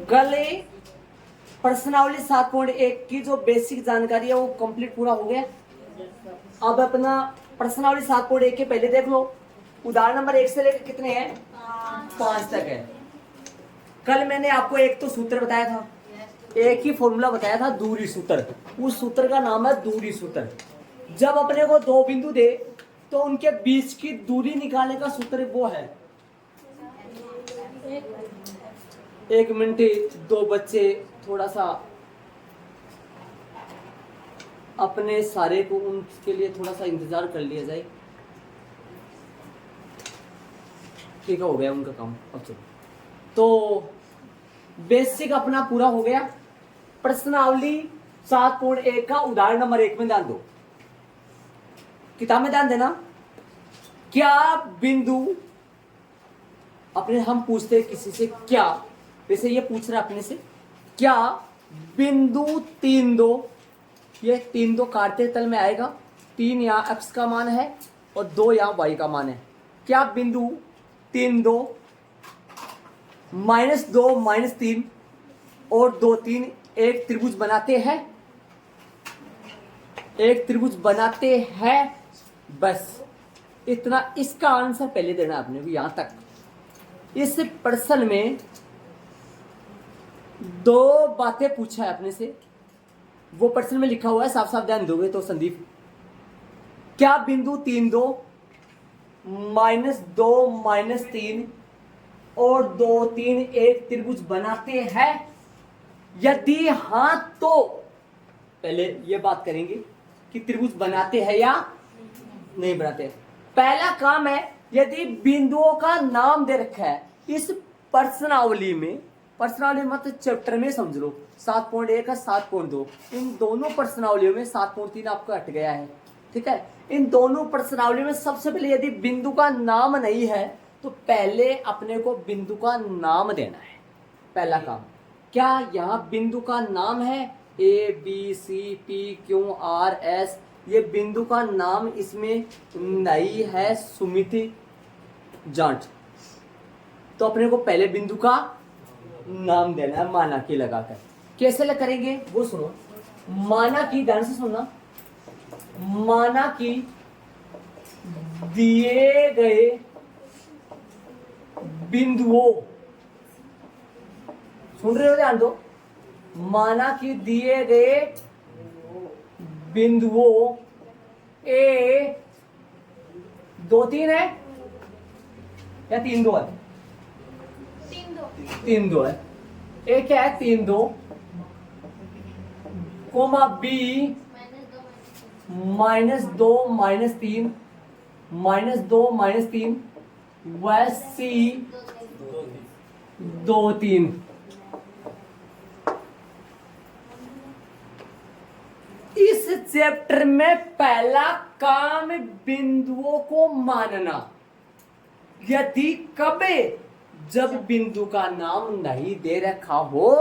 कल प्रश्नावली 7.1 की जो बेसिक जानकारी है वो कंप्लीट पूरा हो गया। अब अपना प्रश्नावली 7.1 के पहले देख लो, उदाहरण नंबर 1 से लेकर कितने हैं, 5 तक है। कल मैंने आपको एक तो सूत्र बताया था, एक ही फॉर्मूला बताया था, दूरी सूत्र। उस सूत्र का नाम है दूरी सूत्र। जब अपने को दो बिंदु दे तो उनके बीच की दूरी निकालने का सूत्र वो है, एक मिनट, दो बच्चे थोड़ा सा अपने सारे को उनके लिए थोड़ा सा इंतजार कर लिया जाए। ठीक है, हो गया उनका काम। अब चलो, तो बेसिक अपना पूरा हो गया। प्रश्नावली 7.1 का उदाहरण नंबर 1 में ध्यान दो, किताब में ध्यान देना। क्या बिंदु, अपने हम पूछते हैं किसी से, क्या, वैसे ये पूछ रहा अपने से, क्या बिंदु 3 2, ये 3 2 काटते तल में आएगा, 3 यहाँ x का मान है और 2 यहाँ y का मान है। क्या बिंदु 3 2 -2 -3 और 2 3 एक त्रिभुज बनाते हैं, एक त्रिभुज बनाते हैं। बस इतना, इसका आंसर पहले देना आपने भी यहां तक। इस प्रश्न में दो बातें पूछा है अपने से, वो प्रश्न में लिखा हुआ है, साफ साफ ध्यान दोगे तो संदीप। क्या बिंदु 3 2 -2 -3 और 2 3 एक त्रिभुज बनाते हैं? यदि हाँ तो पहले ये बात करेंगे कि त्रिभुज बनाते हैं या नहीं बनाते। पहला काम है, यदि बिंदुओं का नाम दे रखा है इस प्रश्नावली में, प्रश्नावली मतलब चैप्टर में समझ लो, 7.1 और 7.2, इन दोनों प्रश्नावलियों में 7.3 आपका हट गया है। ठीक है, इन दोनों प्रश्नावलियों में सबसे पहले यदि बिंदु का नाम नहीं है तो पहले अपने को बिंदु का नाम देना है, पहला काम। क्या यहाँ बिंदु का नाम है, A B C P Q R S, ये बिंदु का नाम इसमें नहीं है, सुमिति जांच, तो अपने को पहले बिंदु का नाम देना है माना की लगाकर। कैसे करेंगे वो सुनो, माना की, ध्यान से सुनना, माना की दिए गए बिंदुओं, सुन रहे हो, ध्यान दो, माना कि दिए गए बिंदुओं ए 2 3 है या 3 2 है, 3 2 है, ए क्या है 3 2, कोमा बी -2 -3 -2 -3 व सी 2 3। इस चैप्टर में पहला काम बिंदुओं को मानना। यदि कभी जब बिंदु का नाम नहीं दे रखा हो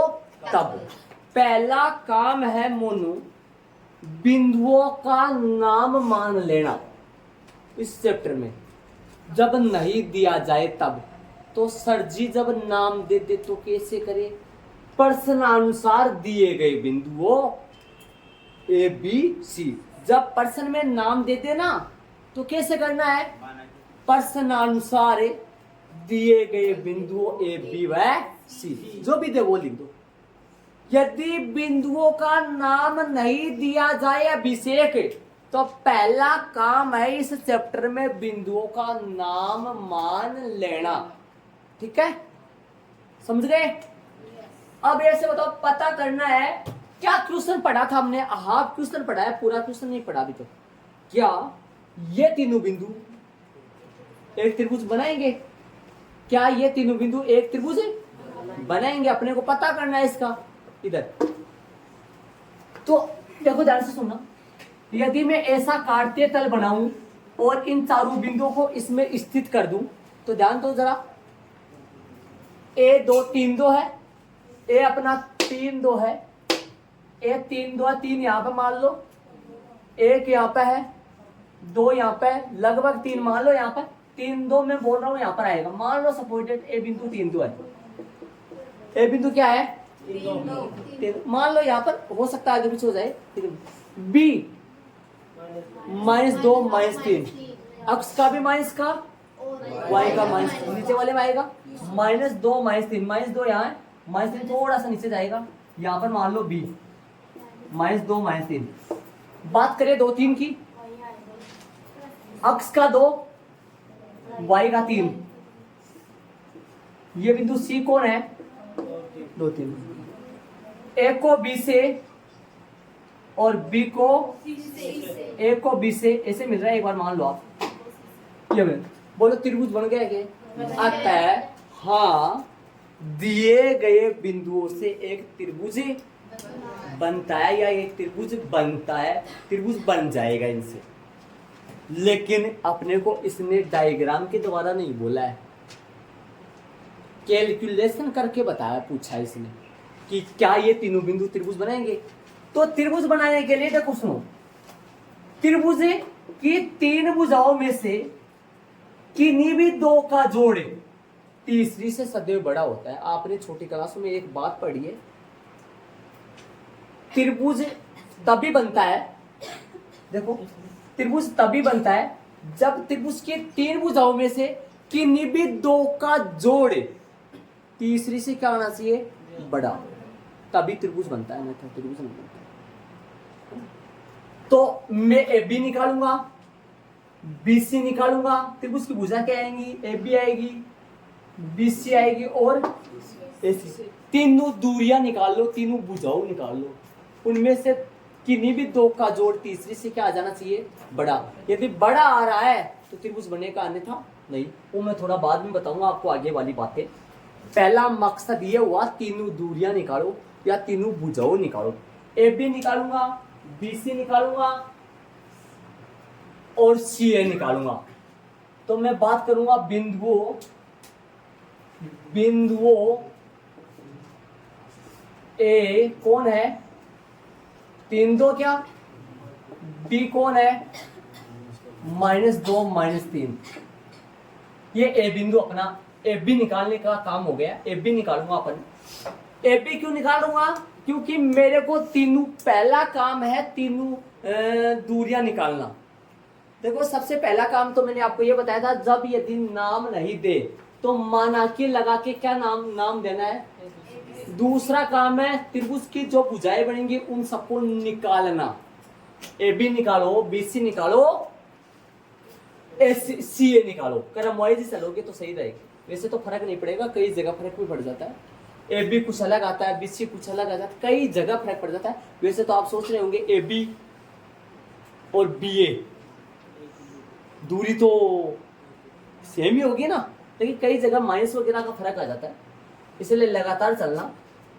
तब पहला काम है मोनू, बिंदुओं का नाम मान लेना। इस चैप्टर में जब नहीं दिया जाए तब, तो सर जी जब नाम दे दे तो कैसे करे, प्रश्नानुसार दिए गए बिंदुओं A B C, जब प्रश्न में नाम दे देना तो कैसे करना है, प्रश्नानुसार दिए गए बिंदुओं A B व C, जो भी दे वो लिख दो। यदि बिंदुओं का नाम नहीं दिया जाए अभिषेक, तो पहला काम है इस चैप्टर में बिंदुओं का नाम मान लेना। ठीक है, समझ गए। अब ऐसे बताओ, पता करना है, क्या क्वेश्चन पढ़ा था हमने, हाफ क्वेश्चन पढ़ा है, पूरा क्वेश्चन नहीं पढ़ा अभी तो। क्या ये तीनों बिंदु एक त्रिभुज बनाएंगे, क्या ये तीनों बिंदु एक त्रिभुज बनाएंगे, अपने को पता करना है इसका। इधर तो देखो, ध्यान से सुनना, यदि मैं ऐसा काटते तल बनाऊं और इन चारों बिंदुओं को इसमें स्थित कर दूं, तो ध्यान दो जरा, ए 2 3 2 है, ए अपना 3 2 है, ए 3 2 3 यहाँ पे मान लो, एक यहाँ पे है, 2 यहाँ पे है, लगभग 3 मान लो, यहाँ पे 3 2 मैं बोल रहा हूँ यहाँ पर आएगा, मान लो सपोर्टेड ए बिंदु 3 2 है। ए बिंदु क्या है? मान लो यहाँ पर हो सकता है आगे पीछे हो जाए। बी -2 -3, अक्स का भी माइनस का, वाई का माइनस, नीचे वाले में आएगा -2 -3, -2 यहाँ है, -3 थोड़ा सा नीचे जाएगा, यहाँ पर मान लो बी -2 -3। बात करें 2 3 की, अक्स का 2, वाई का 3, ये बिंदु सी कौन है? 2 3, ए को बी से और बी को ए को बी से ऐसे मिल रहा है। एक बार मान लो आप, ये बोलो त्रिभुज बन गया क्या? अतः हाँ, दिए गए बिंदुओं से एक त्रिभुज बनता है या एक त्रिभुज बनता है, त्रिभुज बन जाएगा इनसे। लेकिन अपने को इसने डायग्राम के द्वारा नहीं बोला है, कैलकुलेशन करके बताया, पूछा इसने कि क्या ये तीनों बिंदु त्रिभुज बनाएंगे। तो त्रिभुज बनाने के लिए देखो सुनो, त्रिभुज की 3 भुजाओं में से किन्हीं भी 2 का जोड़ तीसरी से सदैव बड़ा होता है। आपने छोटी क्लासों में एक बात पढ़ी है, त्रिभुज तभी बनता है, देखो त्रिभुज तभी बनता है जब त्रिभुज के 3 भुजाओं में से किन्हीं भी 2 का जोड़ तीसरी से क्या आना चाहिए? बड़ा, तभी त्रिभुज बनता है, नहीं तो त्रिभुज नहीं बनता। तो मैं ए बी निकालूंगा, बी सी निकालूंगा, त्रिभुज की भुजा क्या आएंगी? ए बी आएगी, बी सी आएगी और ए सी। तीनों दूरियां निकाल लो, तीनों भुजाओं निकाल लो, उनमें से किन्हीं भी 2 का जोड़ तीसरी से क्या आ जाना चाहिए? बड़ा। यदि बड़ा आ रहा है तो त्रिभुज बनेगा, अन्यथा नहीं। वो मैं थोड़ा बाद में बताऊंगा आपको आगे वाली बातें। पहला मकसद ये हुआ तीनों दूरियां निकालो या तीनों भुजाओं निकालो। ए बी निकालूंगा, बी सी निकालूंगा और सी ए निकालूंगा। तो मैं बात करूंगा बिंदुओं ए कौन है? 3 2 क्या? बी कौन है? -2 -3। ये ए बिंदु अपना ए बी निकालने का काम हो गया। ए बी निकालूंगा अपन। ए बी क्यों निकालूंगा? क्योंकि मेरे को तीनों, पहला काम है तीनों दूरियां निकालना। देखो सबसे पहला काम तो मैंने आपको ये बताया था, जब यदि नाम नहीं दे तो माना के लगा के क्या नाम देना है। दूसरा काम है त्रिभुज की जो भुजाएं बनेंगी उन सबको निकालना। ए बी निकालो, बी सी निकालो, सी ए निकालो। क्रमवाइज चलोगे तो सही रहेगी। वैसे तो फर्क नहीं पड़ेगा, कई जगह फर्क भी पड़ जाता है। ए बी कुछ अलग आता है, बी सी कुछ अलग आता है, कई जगह फर्क पड़ जाता है। वैसे तो आप सोच रहे होंगे ए बी और बी ए दूरी तो सेम ही होगी ना, लेकिन कई जगह माइनस वगैरह का फर्क आ जाता है। इसलिए लगातार चलना,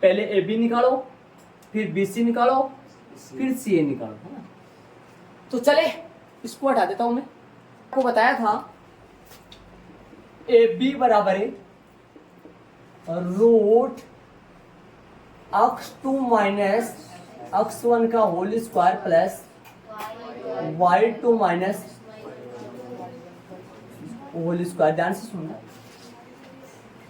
पहले ए बी निकालो, फिर बी सी निकालो, फिर सी ए निकालो, है ना। तो चले इसको हटा देता हूं मैं। आपको बताया था ए बी बराबर है रूट x2 माइनस x1 का whole square plus y2 minus whole square. ध्यान से सुनना,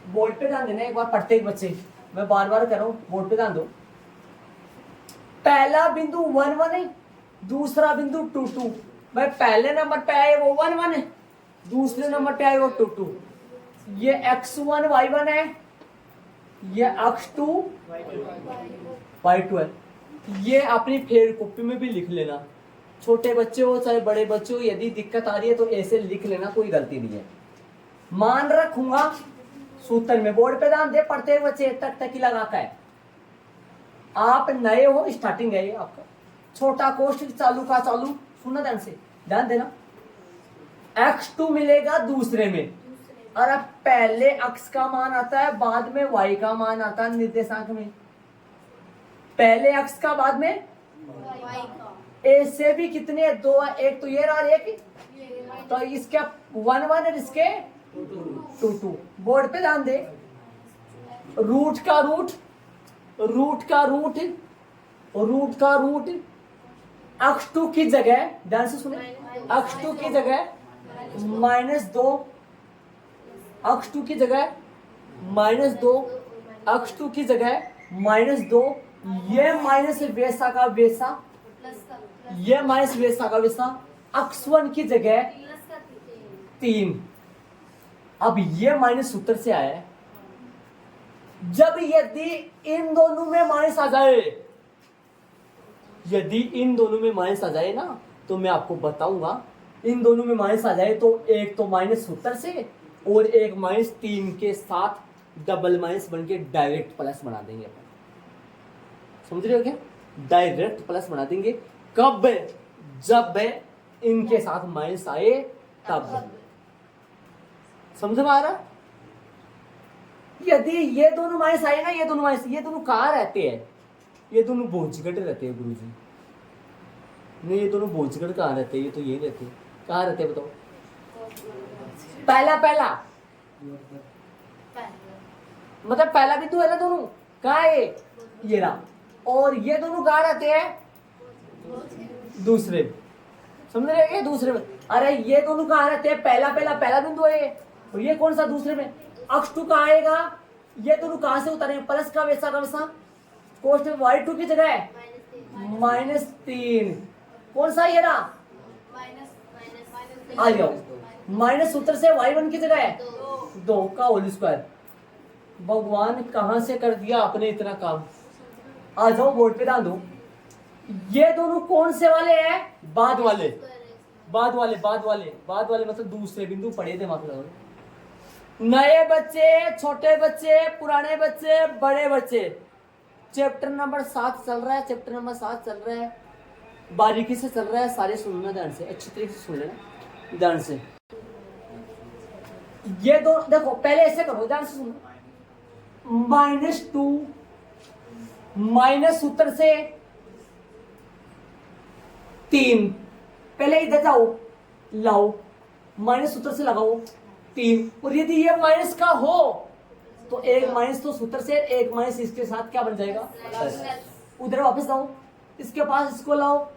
बोर्ड पे ध्यान देना एक बार, प्रत्येक बच्चे, मैं बार बार कर रहा हूं, बोर्ड पे ध्यान दो। पहला बिंदु 1 1 है, दूसरा बिंदु 2 2। भाई पहले नंबर पे आए वो 1 1 है, दूसरे नंबर पे आए वो 2 2। ये x1 y1 है, ये x2 y2 है। ये अपनी फेर कॉपी में भी लिख लेना, छोटे बच्चे हो चाहे बड़े बच्चे हो, यदि दिक्कत आ रही है तो ऐसे लिख लेना, कोई गलती नहीं है। मान रखूंगा सूत्र में, बोर्ड पे ध्यान दे, प्रत्येक बच्चे तक तक लगा का है। आप नए हो, स्टार्टिंग है ये आपका, छोटा कोष्ठ चालू का चालू, सुनना ध्यान से, ध्यान देना। x2 मिलेगा दूसरे में, और अब पहले x का मान आता है, बाद में y का मान आता है निर्देशांक में। पहले x का, बाद में y का। ए से भी कितने? 2, एक तो ये रहा, एक तो इसके 1 1 और इसके 2 2। बोर्ड पे ध्यान दे, रूट का रूट, रूट का रूट, रूट का रूट x2 की जगह, ध्यान से सुने, x2 की जगह -2, x2 की जगह -2 x2 की जगह -2, ये माइनस वैसा का वैसा, ये माइनस वैसा का वैसा, x1 की जगह 3। अब ये माइनस सूत्र से आया है, जब यदि इन दोनों में माइनस आ जाए, यदि इन दोनों में माइनस आ जाए ना, तो मैं आपको बताऊंगा, इन दोनों में माइनस आ जाए तो एक तो माइनस सूत्र से और एक -3 के साथ डबल माइनस बन के डायरेक्ट प्लस बना देंगे अपन। समझ रहे हो क्या? डायरेक्ट प्लस बना देंगे। कब? जब इनके साथ माइनस आए तब। समझ में आ रहा? यदि ये दोनों माइनस आए ना, ये दोनों माइनस, ये दोनों कहाँ रहते हैं? ये दोनों भोजगढ़ रहते हैं गुरुजी। नहीं, ये दोनों भोजगढ़ कहाँ रहते हैं? ये तो यही रहते हैं। कहाँ रहते हैं बताओ? पहला पहला मतलब पहला बिंदु है ना, दोनों कहाँ है? ये रहा। और ये दोनों कहाँ रहते हैं? दूसरे। समझ रहे हैं? दूसरे में। अरे ये दोनों कहाँ रहते हैं? पहला बिंदु है। और ये कौन सा? दूसरे में। x2 कहाँ आएगा? ये दोनों कहाँ से उतारे? प्लस का वैसा का वैसा। कोष्ट में y2 की जगह है -3। कौन सा? ये रहा। आ जाओ। माइनस सूत्र से y1 की जगह है 2 का होल स्क्वायर। भगवान कहां से कर दिया आपने इतना काम? आ जाओ बोर्ड पे डाल दो। ये दोनों कौन से वाले हैं? बाद वाले। बाद वाले मतलब दूसरे बिंदु पड़े थे मतलब। नए बच्चे, छोटे बच्चे, पुराने बच्चे, बड़े बच्चे, चैप्टर नंबर 7 चल रहा है। बारीकी से चल रहा है, सारे सुनना ध्यान से, अच्छी तरीके से सुन लेना ध्यान से। ये दो देखो, पहले ऐसे करो, ध्यान से सुनो। -2 माइनस सूत्र से 3, पहले इधर जाओ, लाओ, माइनस सूत्र से लगाओ 3। और यदि ये माइनस का हो तो एक माइनस तो सूत्र से, एक माइनस इसके साथ क्या बन जाएगा? उधर वापस जाओ, इसके पास इसको लाओ,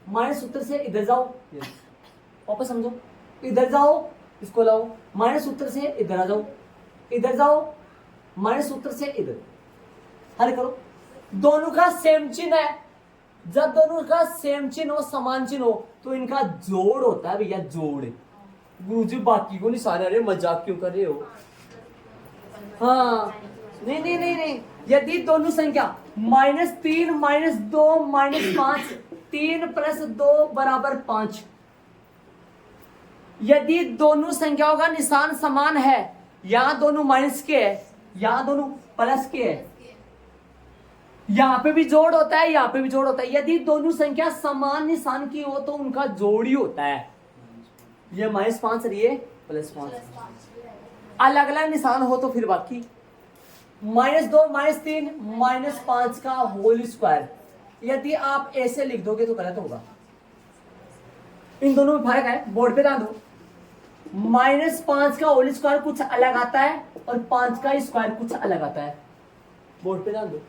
माइनस सूत्र से इधर जाओ, वापस समझो, इधर जाओ, इसको लाओ, माइनस सूत्र से इधर आ जाओ, इधर जाओ, माइनस सूत्र से इधर। हल करो। दोनों का सेम चिन्ह है। जब दोनों का सेम चिन्ह हो, समान चिन्ह हो, तो इनका जोड़ होता है भैया, जोड़। गुरुजी बाकी को नहीं सारे, अरे मजाक क्यों कर रहे हो? हाँ, नहीं। यदि दोनों संख्या -3 -2 -5, 3 + 2 = 5। यदि दोनों संख्याओं का निशान समान है, यहां दोनों माइनस के है, यहां दोनों प्लस के है, यहां पे भी जोड़ होता है, यहां पे भी जोड़ होता है। यदि दोनों संख्या समान निशान की हो तो उनका जोड़ ही होता है। ये -5 रही है, +5। अलग अलग निशान हो तो फिर बाकी -2 -3 -5 का होल स्क्वायर। यदि आप ऐसे लिख दोगे तो गलत होगा। इन दोनों में फर्क है, बोर्ड पे डाल दो। -5 का होल स्क्वायर कुछ अलग आता है और 5 का स्क्वायर कुछ अलग आता है। बोर्ड पे डाल दो।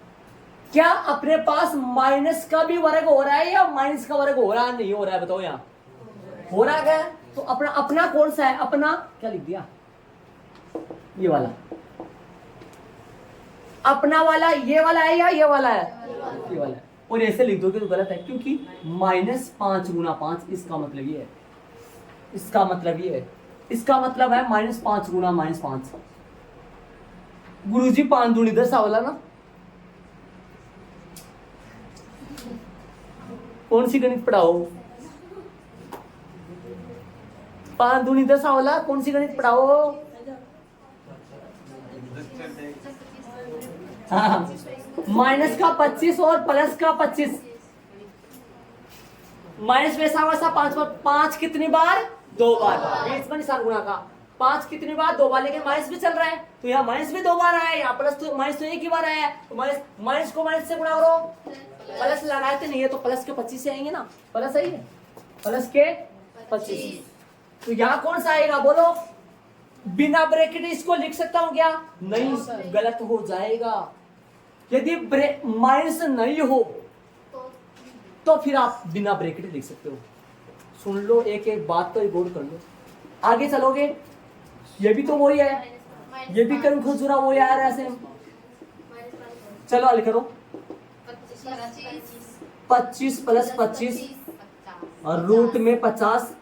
क्या अपने पास माइनस का भी वर्ग हो रहा है या माइनस का वर्ग हो रहा है? नहीं हो रहा है, बताओ। यहाँ हो रहा है तो अपना कौन सा है? अपना क्या लिख दिया? ये वाला अपना वाला, ये वाला है या ये वाला है? ये वाला है। और ऐसे लिख दोगे तो गलत है, क्योंकि -5 × 5, इसका मतलब ये है, इसका मतलब ये है, इसका मतलब है -5 × -5। गुरुजी 5 दूनी 10 वाला ना, कौन सी गणित पढ़ाओ? 5 दूनी 10 वाला कौन सी गणित पढ़ाओ? हाँ, माइनस का 25 और प्लस का 25। माइनस वैसा वैसा 5 कितनी बार? 2 बार। बीच में निशान गुणा का 5 कितनी बार? 2 बार। लेकिन माइनस भी चल रहा है तो यहाँ माइनस भी 2 बार आया है, यहाँ प्लस तो माइनस तो एक ही बार आया है। तो माइनस को माइनस से गुणा करो, प्लस लगाते नहीं है तो प्लस के 25 से आएंगे ना, प्लस सही है, प्लस के 25। तो यहाँ कौन सा आएगा बोलो? बिना ब्रैकेट इसको लिख सकता हूँ क्या? नहीं, गलत हो जाएगा। यदि माइनस नहीं हो तो फिर आप बिना ब्रैकेट लिख सकते हो। सुन लो, एक एक बात तो गौर कर लो, आगे चलोगे। ये भी तो वही है, ये भी करूँ खुजूरा वो यार ऐसे चलो हल करो। 25 प्लस 25 और रूट में 50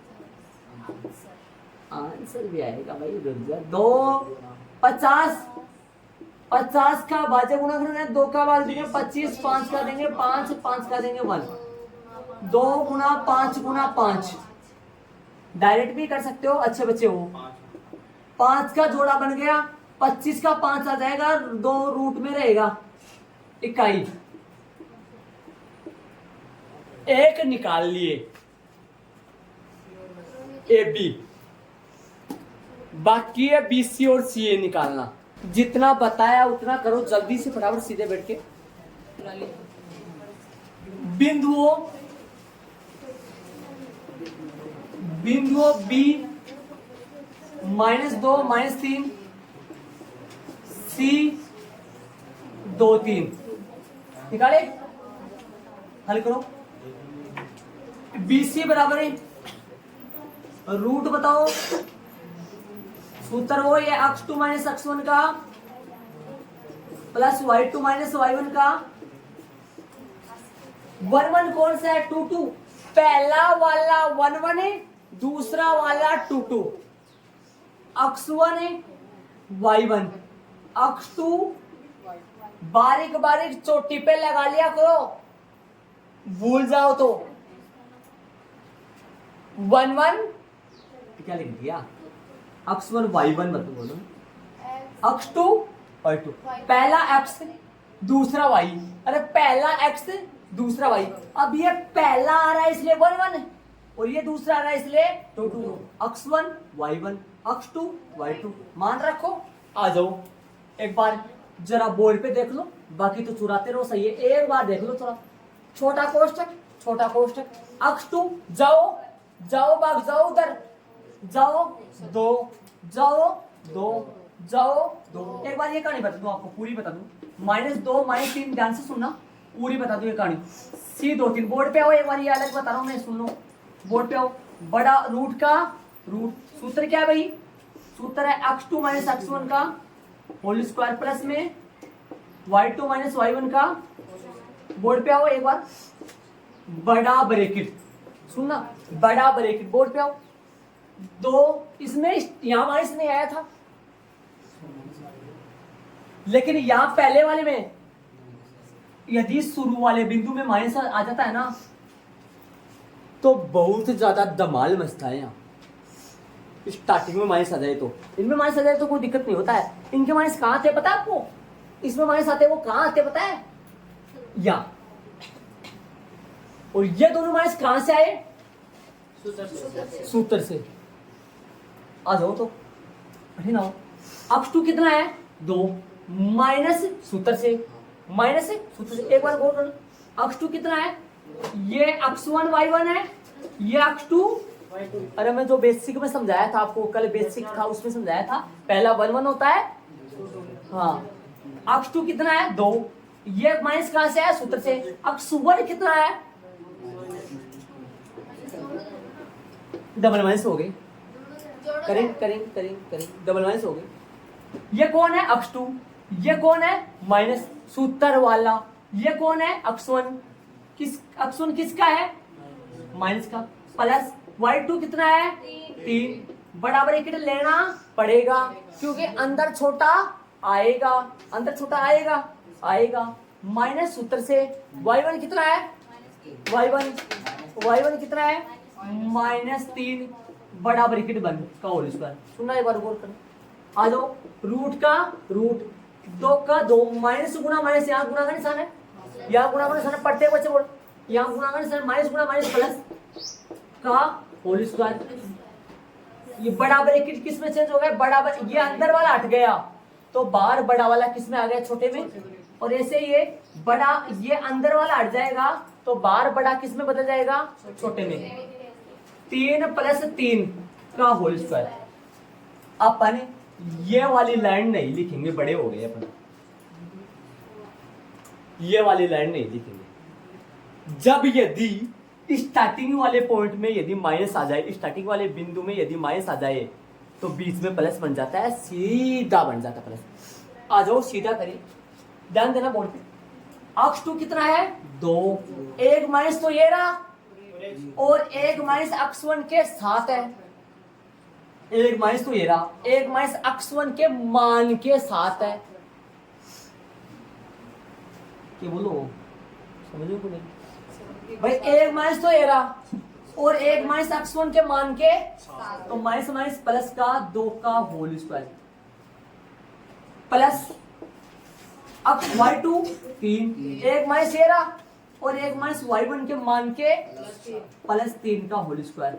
आंसर भी आएगा भाई। रुक जा। 2 50 50 का भाज्य गुणा करना है, 2 का भाग देंगे 25, 5 का देंगे 5, 5 का देंगे 1, 2 गुना 5 गुना 5। डायरेक्ट भी कर सकते हो, अच्छे बच्चे हो। 5 का जोड़ा बन गया, 25 का 5 आ जाएगा, 2 रूट में रहेगा इकाई। एक निकाल लिए ए बी, बाकी है बी सी और सी ए निकालना। जितना बताया उतना करो जल्दी से, फटाफट सीधे बैठ के। बिंदुओं बी -2 -3 सी 2 3 निकाले, हल करो। बी सी बराबर है, रूट बताओ, सूत्र वो ये x2 माइनस x1 का प्लस y2 माइनस y1 का। 1 1 कौन सा है? 2 2। पहला वाला 1 1 है, दूसरा वाला 2 2। x1 है y1, x2 बारीक बारीक चोटी पे लगा लिया करो, भूल जाओ तो। 1 1 क्या लिख दिया? x1 y1 मत बोलो, x2 y2। पहला x दूसरा y, अरे पहला x दूसरा y। अब ये पहला आ रहा है इसलिए 1 1 और ये दूसरा आ रहा है इसलिए 2 2। x1 y1 x2 y2 मान रखो। आ जाओ एक बार जरा बोर्ड पे देख लो, बाकी तो चुराते रहो, सही है। एक बार देख लो थोड़ा, छोटा कोष्टक x2 जाओ जाओ भाग जाओ, उधर जाओ 2 जाओ 2 जाओ 2। एक बार ये कहानी बता दूं आपको, पूरी बता दूं। -2 -3 ध्यान से सुनना, पूरी बता दूं ये कहानी। सी 2 3 बोर्ड पे आओ, एक बार ये अलग बता रहा हूं मैं, सुन लो। बोर्ड पे आओ, बड़ा रूट का रूट सूत्र क्या है भाई? सूत्र है x2 माइनस x1 का होल स्क्वायर प्लस में y2 माइनस y1 का। बोर्ड पे आओ एक बार, बड़ा ब्रैकेट सुनना, बड़ा ब्रैकेट बोर्ड पे आओ। 2 इसमें यहां माइनस नहीं आया था, लेकिन यहां पहले वाले में यदि शुरू वाले बिंदु में माइनस आ जाता है ना, तो बहुत ज्यादा धमाल मचता है। यहाँ स्टार्टिंग में माइनस आ जाए तो, इनमें माइनस आ जाए तो कोई दिक्कत नहीं होता है। इनके माइनस कहां आते पता है आपको? इसमें माइनस आते हैं, वो कहां आते पता है? यहाँ। और ये दोनों माइनस कहां से आए? सूत्र से। आ जाओ तो अरे ना, x2 कितना है? 2 माइनस सूत्र से, एक बार गौर करो। x2 कितना है? ये x1 y1 है, ये x2 अरे मैं जो बेसिक में समझाया था आपको, कल बेसिक था उसमें समझाया था, पहला 1 1 होता है। हाँ, x2 कितना है? 2। ये माइनस कहां से है? सूत्र से। x1 कितना है? डबल माइनस हो गई, करें डबल माइनस हो गई। ये कौन है? x2। ये कौन है? माइनस सूत्र वाला। ये कौन है? x1। x1 किसका है? माइनस का। प्लस y2 कितना है? 3। बड़ा ब्रैकेट लेना पड़ेगा क्योंकि अंदर छोटा आएगा माइनस सूत्र से। y1 कितना है? y1 कितना है? -3 बड़ा ब्रैकेट बंद का होल स्क्वायर। सुनना एक बार गौर करना। आ जाओ, रूट का रूट 2 का 2 माइनस गुना माइनस, यहाँ गुना का निशान है, यहाँ गुना का निशान है, पढ़ते बच्चे बोल, यहाँ गुना का निशान, माइनस गुना माइनस प्लस का होल स्क्वायर। ये बड़ा ब्रैकेट किस में चेंज हो गया? बड़ा ये अंदर वाला हट गया तो बाहर बड़ा वाला किस में आ गया? छोटे में। और ऐसे ये बड़ा, ये अंदर वाला हट जाएगा तो बाहर बड़ा किस में बदल जाएगा? छोटे में। 3 + 3 का होल स्क्वायर। अपन ये वाली लाइन नहीं लिखेंगे, बड़े हो गए अपन, ये वाली लाइन नहीं लिखेंगे। जब यदि स्टार्टिंग वाले पॉइंट में यदि माइनस आ जाए, स्टार्टिंग वाले बिंदु में यदि माइनस आ जाए तो बीच में प्लस बन जाता है, सीधा बन जाता है प्लस। आ जाओ सीधा करिए, ध्यान देना बोर्ड पे। x2 कितना है 2, एक माइनस तो ये रहा और एक माइनस x1 के साथ है, एक माइनस तो ये रहा, एक माइनस x1 के मान के साथ है। क्या बोलो समझो को नहीं भाई, एक माइनस तो ये रहा और एक माइनस x1 के मान के, तो माइनस माइनस प्लस का 2 का होल स्क्वायर प्लस अब y2 3, एक माइनस ये रहा और एक माइनस y1 के मान के प्लस 3 का होल स्क्वायर।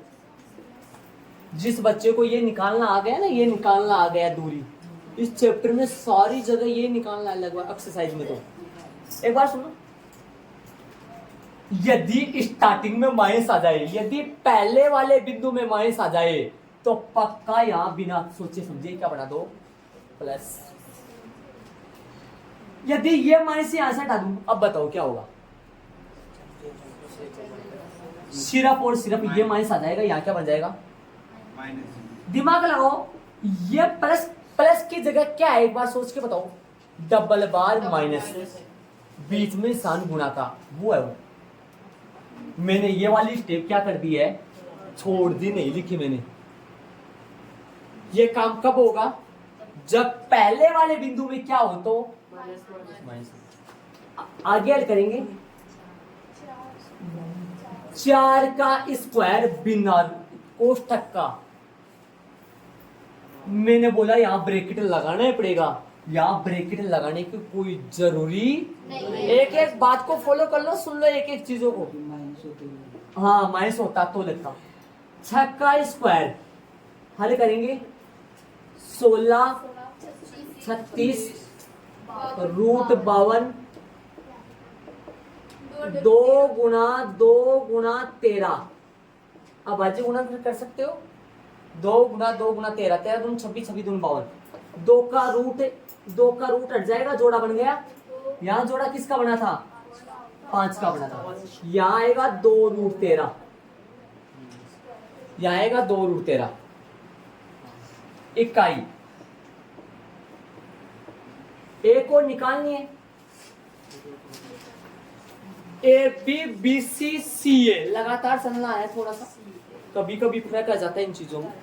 जिस बच्चे को ये निकालना आ गया ना, ये निकालना आ गया दूरी, इस चैप्टर में सारी जगह ये निकालना है लगभग एक्सरसाइज में। तो एक बार सुनो, यदि स्टार्टिंग में माइनस आ जाए, यदि पहले वाले बिंदु में माइनस आ जाए तो पक्का यहां बिना सोचे समझे क्या बना दो प्लस। यदि ये माइनस यहां से हटा दूं, अब बताओ क्या होगा, सिर्फ और सिर्फ ये माइनस आ जाएगा, यहां क्या बन जाएगा दिमाग लगाओ, ये प्लस प्लस की जगह क्या है एक बार सोच के बताओ, डबल बार माइनस, बीच में सान गुणा का वो है वो। मैंने ये वाली स्टेप क्या कर दी है, छोड़ दी, नहीं लिखी मैंने। ये काम कब होगा, जब पहले वाले बिंदु में क्या हो तो माइनस। आगे ऐड करेंगे 4 का स्क्वायर बिना कोष्ठक का। मैंने बोला यहां ब्रैकेट लगाना ही पड़ेगा, यहां ब्रैकेट लगाने की कोई जरूरी नहीं। एक एक बात को फॉलो कर लो, सुन लो एक एक चीजों को। हाँ माइनस होता तो लगता। 6 का स्क्वायर हल करेंगे 16 36 रूट 52 2 गुना 2 गुना 13। अब भाज्य गुणा कर सकते हो, 2 गुना 2 गुना 13, 13 दून 26 26 दून 52, 2 का रूट हट जाएगा, जोड़ा बन गया। यहाँ जोड़ा किसका बना था 5 का बना था, यहाँ आएगा 2 रूट 13, यहाँ आएगा 2 रूट 13 इकाई। एक और निकालनी है, ए बी बी सी सी ए, लगातार चलना है थोड़ा सा, कभी कभी फर्क आ जाता है इन चीजों में।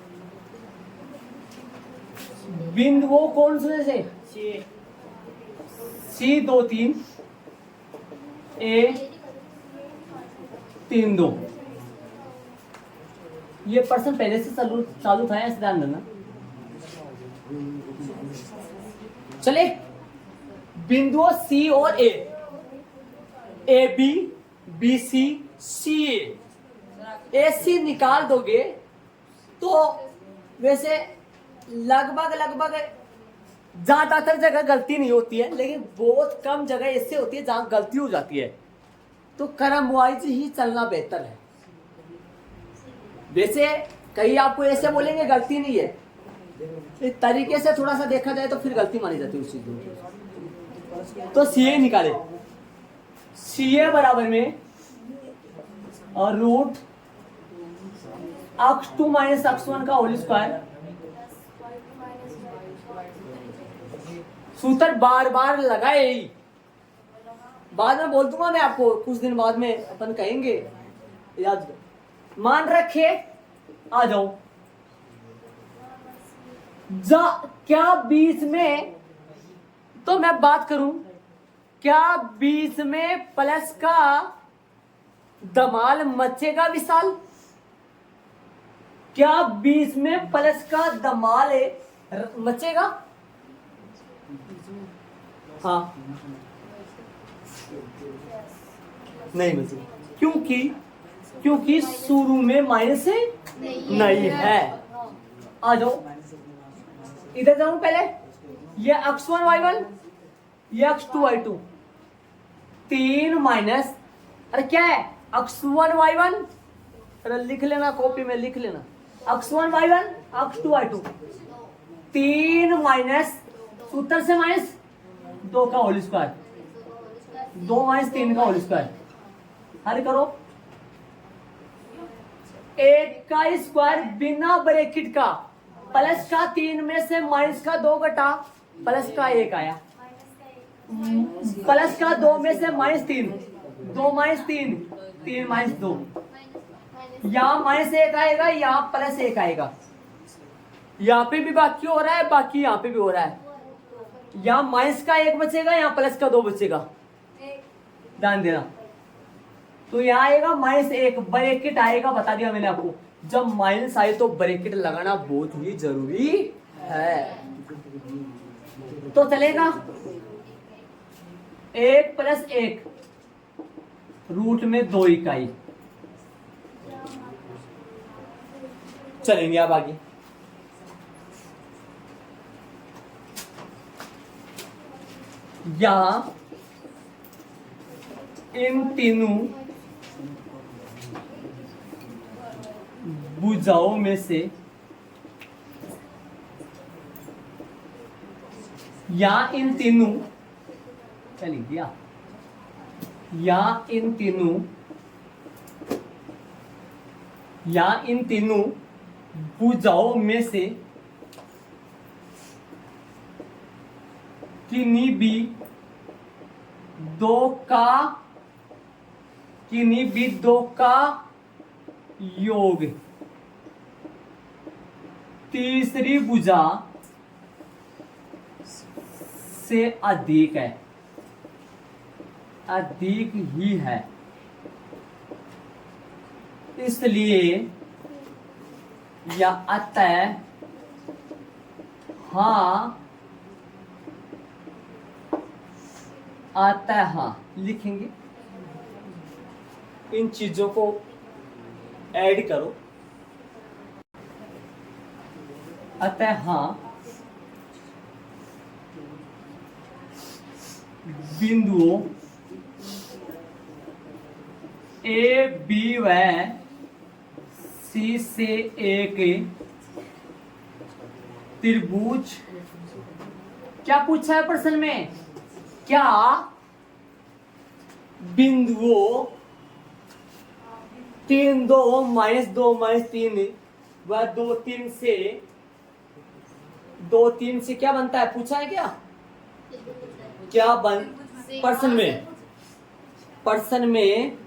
बिंदुओं कौन से सी 2 3 ए 3 2। ये प्रश्न पहले से चालू था, ऐसे ध्यान देना। चले बिंदुओं सी और ए बी बी सी सी ए सी निकाल दोगे तो वैसे लगभग ज्यादातर जगह गलती नहीं होती है, लेकिन बहुत कम जगह ऐसे होती है जहां गलती हो जाती है। तो क्रम वाइज ही चलना बेहतर है। वैसे कई आपको ऐसे बोलेंगे गलती नहीं है, इस तरीके से थोड़ा सा देखा जाए तो फिर गलती मानी जाती है उस चीज में। तो सी ए निकाले, सी ए बराबर में और रूट x2 माइनस x1 का होल स्क्वायर। सूत्र बार बार लगाए ही, बाद में बोल दूंगा मैं आपको, कुछ दिन बाद में अपन कहेंगे, याद मान रखे। आ जाओ, क्या बीच में, तो मैं बात करूं, क्या बीच में प्लस का धमाल मचेगा विशाल? क्या बीच में प्लस का धमाल मचेगा? हाँ नहीं मचेगा, क्योंकि शुरू में माइनस नहीं है। आ जाओ, इधर जाऊं पहले, ये x1 y1, ये x2 y2, 3 माइनस, अरे क्या है x1 y1, अरे लिख लेना कॉपी में, लिख लेना x1 y1 x2 y2, 3 minus सूत्र से माइनस 2 का होल स्क्वायर, 2 माइनस 3 का होल स्क्वायर। हल करो, 1 का स्क्वायर बिना ब्रैकेट का, प्लस का 3 में से माइनस का 2 घटा, प्लस का 1 आया, प्लस का 2 में से -3, 2 -3, 3 -2, यहाँ -1 आएगा, यहाँ +1 आएगा। यहाँ पे भी बाकी हो रहा है, बाकी यहाँ पे भी हो रहा है। यहाँ माइनस का 1 बचेगा, यहाँ प्लस का 2 बचेगा, ध्यान देना। तो यहाँ आएगा -1, ब्रैकेट आएगा, बता दिया मैंने आपको। जब माइनस आए तो ब्रैकेट लगाना बहुत ही जरूरी है। तो चलेगा 1 + 1 रूट में 2 इकाई। चलेंगे अब आगे। यहां इन तीनों भुजाओं में से या इन तीनों चलिए दिया या इन तीनों भुजाओं में से किन्हीं भी दो का योग तीसरी भुजा से अधिक है, अधिक ही है, इसलिए या अतः हाँ, अतः लिखेंगे। इन चीजों को ऐड करो। अतः हाँ, बिंदुओं ए बी व सी से एक त्रिभुज, क्या पूछा है प्रश्न में? क्या बिंदुओं 3 2 -2 -3 व 2 3 से क्या बनता है? पूछा है क्या? क्या बन प्रश्न में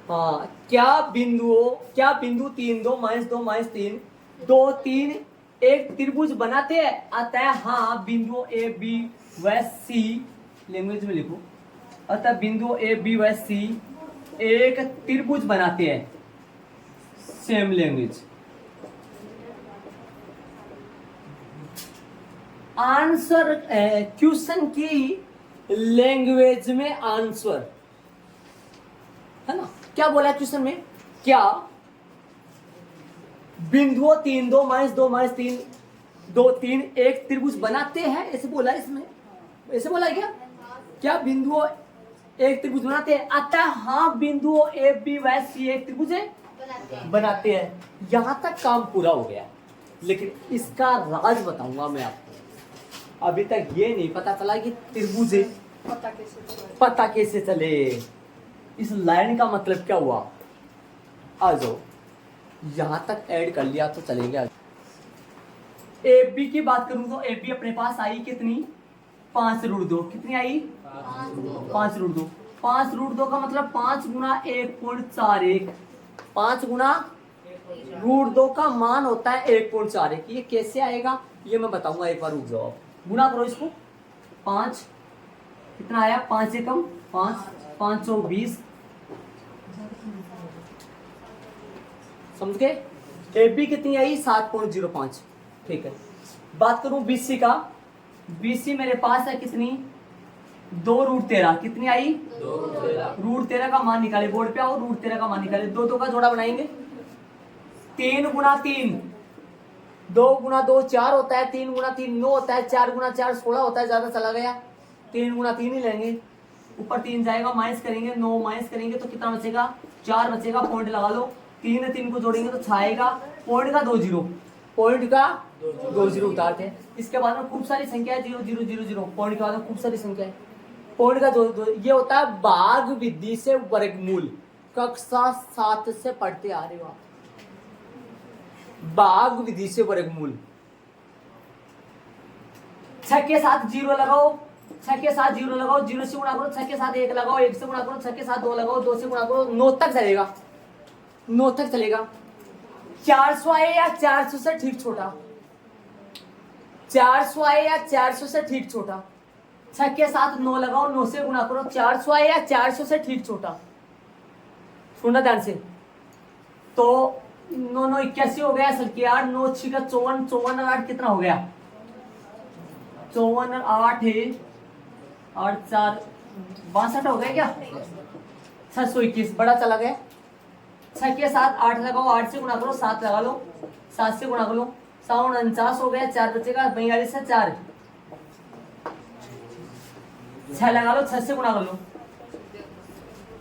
हाँ, क्या बिंदु 3 2 -2 -3 2 3 एक त्रिभुज बनाते हैं? अतः हाँ, बिंदु ए बी व सी, लैंग्वेज में लिखो, अतः बिंदु ए बी व सी एक त्रिभुज बनाते हैं। Same language. आंसर क्वेश्चन की लैंग्वेज में आंसर है ना। क्या बोला क्वेश्चन में? क्या बिंदुओं 3 2 -2 -3 2 3 एक त्रिभुज बनाते हैं, ऐसे बोला इसमें, ऐसे बोला क्या? क्या बिंदुओं एक त्रिभुज बनाते हैं? अतः हाँ, बिंदुओं ए बी व सी एक त्रिभुज बनाते हैं। यहां तक काम पूरा हो गया, लेकिन इसका राज बताऊंगा मैं आपको। अभी तक ये नहीं पता चला कि त्रिभुज पता कैसे चले, इस लाइन का मतलब क्या हुआ। आ जाओ, यहां तक ऐड कर लिया तो चलेंगे। ए बी की बात करूं तो ए बी अपने पास आई कितनी? 5√2। कितनी आई? 5√2। 5√2 का मतलब 5 गुना 1.41। 5 गुना √2 का मान होता है 1.41। ये कैसे आएगा ये मैं बताऊंगा, एक बार रुक जाओ। गुना करो इसको। 5 कितना आया? 5 से कम 5, 520। समझ गए? ए बी कितनी आई? 7.05। ठीक है। बात करूं BC का। BC मेरे पास है कितनी? 2√13। कितनी आई? 2√13 का मान निकाले। बोर्ड पे आओ, √13 का मान निकाले। 2 2 का जोड़ा बनाएंगे। 3 गुना 3, 2 गुना 2 4 होता है, 3 गुना 3 9 होता है, 4 गुना 4 16 होता है। ज्यादा चला गया, 3 गुना 3 ही लेंगे। ऊपर 3 जाएगा, माइनस करेंगे, 9 माइनस करेंगे तो कितना बचेगा? 4 बचेगा। पॉइंट लगा लो। 3 3 को जोड़ेंगे तो 6 आएगा। पॉइंट का 2 0, पॉइंट का 2 0 उतारते हैं। इसके बाद में खूब सारी संख्या है, 0 0 0 0। पॉइंट के बाद में खूब सारी संख्या है। पॉइंट का 2 ये होता है भाग विधि से वर्गमूल। कक्षा 7 से पढ़ते आ रहे हो आप, भाग विधि से वर्गमूल। 6 के साथ 0 लगाओ, 6 के साथ 0 लगाओ, 0 से गुणा करो, 6 के साथ 1 लगाओ, 1 से गुणा करो, 6 के साथ 2 लगाओ, 2 से गुणा करो, 9 तक चलेगा, 9 तक चलेगा। 400 आए या 400 से ठीक छोटा, 400 आए या 400 से ठीक छोटा, 6 के साथ 9 लगाओ, 9 से गुणा करो, 400 आए या 400 से ठीक छोटा। सुनना ध्यान से, तो 9 9 81 हो गया असल की 8, 9 6 का 54, 54 और 8 कितना हो गया, 54 और 8 है 8 4 62 हो गया क्या, 621 बड़ा चला गया। 6 के साथ 8 लगाओ, 8 से गुणा करो, 7 लगा लो, 7 से गुणा कर लो, 49 हो गया, 4 बचेगा, 42 से 4 6 लगा लो, 6 से गुणा कर लो,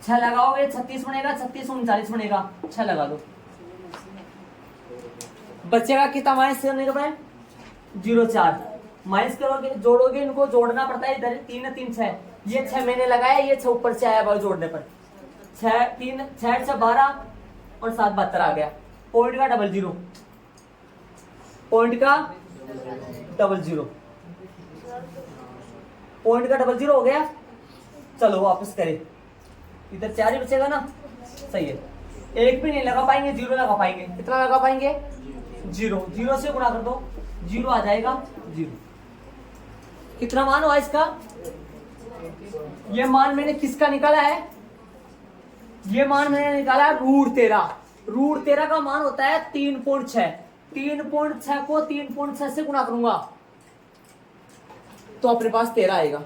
6 लगाओगे 36 बनेगा, 36 39 बनेगा, 6 लगा दो, बचेगा कितना माइनस करने के बाद 0 4 माइनस करोगे, जोड़ोगे, इनको जोड़ना पड़ता है, इधर 3 3 6, ये 6 मैंने लगाया, ये 6 ऊपर से आया भाई जोड़ने पर, 6 3 6 6 12 और 7 72 आ गया। पॉइंट का डबल जीरो, पॉइंट का डबल जीरो, पॉइंट का डबल जीरो हो गया। चलो वापस करें, इधर 4 ही बचेगा ना, सही है। एक भी नहीं लगा पाएंगे, 0 लगा पाएंगे, कितना लगा पाएंगे 0, 0 से गुणा कर दो, 0 आ जाएगा 0। कितना मान हुआ इसका, ये मान मैंने किसका निकाला है, ये मान मैंने निकाला √13, √13 का मान होता है 3.6, 3.6 को 3.6 से गुणा करूंगा तो अपने पास 13 आएगा।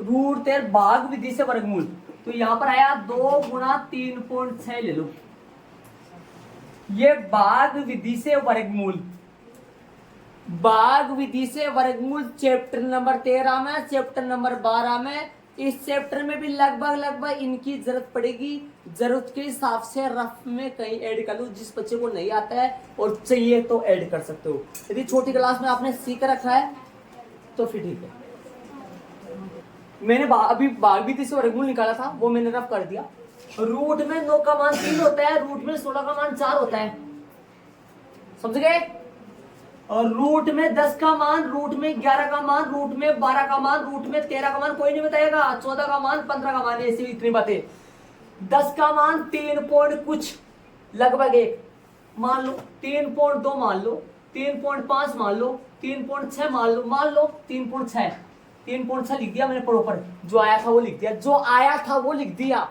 √13 भाग विधि से वर्गमूल, तो यहां पर आया 2 गुणा 3.6 ले लो, ये भाग विधि से वर्गमूल, भाग विधि से वर्गमूल चैप्टर नंबर 13 में, चैप्टर नंबर 12 में, इस चैप्टर में भी लगभग इनकी जरूरत पड़ेगी। जरूरत के हिसाब से रफ में कहीं ऐड कर लो, जिस बच्चे को नहीं आता है और चाहिए तो ऐड कर सकते हो। यदि छोटी क्लास में आपने सीख रखा है तो फिर ठीक है। मैंने अभी भाग विधि से वर्गमूल निकाला था, वो मैंने रफ कर दिया। रूट में 9 का मान 3 होता है, रूट में 16 का मान 4 होता है, समझ गए। और रूट में 10 का मान, रूट में 11 का मान, रूट में 12 का मान, रूट में 13 का मान कोई नहीं बताएगा, 14 का मान, 15 का मान, ऐसी इतनी बातें। 10 का मान 3 पॉइंट कुछ लगभग 1 मान लो, 3.2 मान लो, 3.5 मान लो, 3.6 मान लो, 3.6, 3.6 लिख दिया मैंने प्रॉपर, जो आया था वो लिख दिया, जो आया था वो लिख दिया।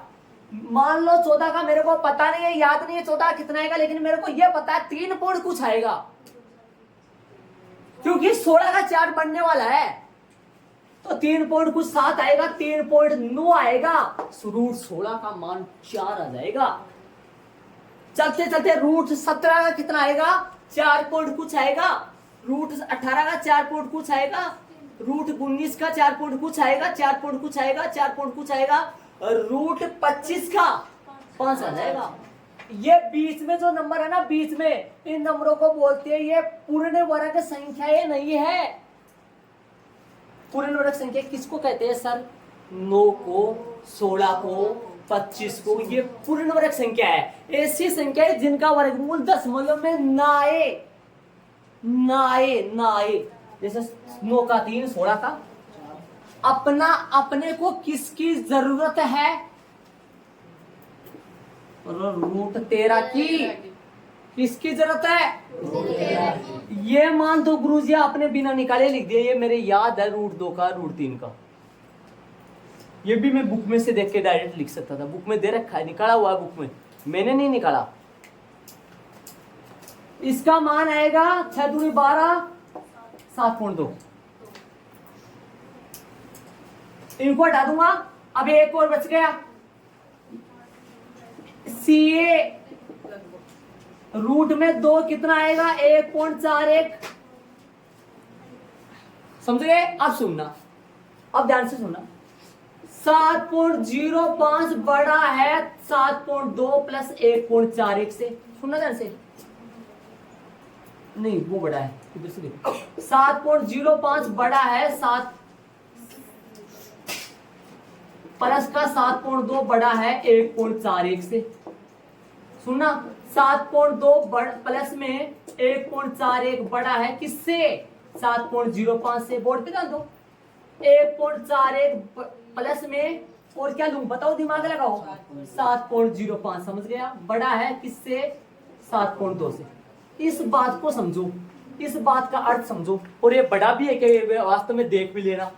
मान लो 14 का मेरे को पता नहीं है, याद नहीं है 14 कितना आएगा, लेकिन मेरे को यह पता है 3 पॉइंट कुछ आएगा, क्योंकि 16 का 4 बनने वाला है, तो 3 पॉइंट कुछ 7 आएगा, 3.9 आएगा, रूट 16 का मान 4 आ जाएगा। चलते चलते रूट 17 का कितना आएगा, 4 पॉइंट कुछ आएगा, रूट 18 का 4 पॉइंट कुछ आएगा, रूट 19 का 4 पॉइंट कुछ आएगा, 4 पॉइंट कुछ आएगा, 4 पॉइंट कुछ आएगा, रूट 25 का 5 आ जाएगा। ये बीच में जो नंबर है ना, बीच में, इन नंबरों को बोलते हैं ये पूर्ण वर्ग संख्याएं नहीं है। पूर्ण वर्ग संख्या किसको कहते हैं सर, 9 को, 16 को, 25 को, ये पूर्ण वर्ग संख्या है। ऐसी संख्या है जिनका वर्गमूल दशमलव में ना आए, जैसे 9 का 3, 16 का। अपने को किसकी जरूरत है, रूट 13 की किसकी जरूरत है, ये मान दो गुरुजी आपने बिना निकाले लिख दिया, ये मेरे याद है रूट 2 का, रूट 3 का। ये भी मैं बुक में से देख के डायरेक्ट लिख सकता था, बुक में दे रखा है, निकाला हुआ है बुक में, मैंने नहीं निकाला। इसका मान आएगा 6 दूनी 12, 7.2, इनको हटा दूंगा। अब एक और बच गया, CA रूट में 2 कितना आएगा, 1.41, समझ गए। अब सुनना, अब ध्यान से सुनना, 7.05 बड़ा है 7.2 प्लस 1.41 से, सुनना ध्यान से, नहीं वो बड़ा है, इधर से देखो, 7.05 बड़ा है 7 प्लस का 7.2 बड़ा है 1.41 से। सुनना, 7.2 प्लस में 1.41 बड़ा है किससे, 7.05 से। बोर्ड पे ध्यान दो, 1.41 प्लस में और क्या लूं बताओ, दिमाग लगाओ, 7.05 समझ गया, बड़ा है किससे, 7.2 से। इस बात को समझो, इस बात का अर्थ समझो, और ये बड़ा भी है कि वास्तव में देख भी लेना,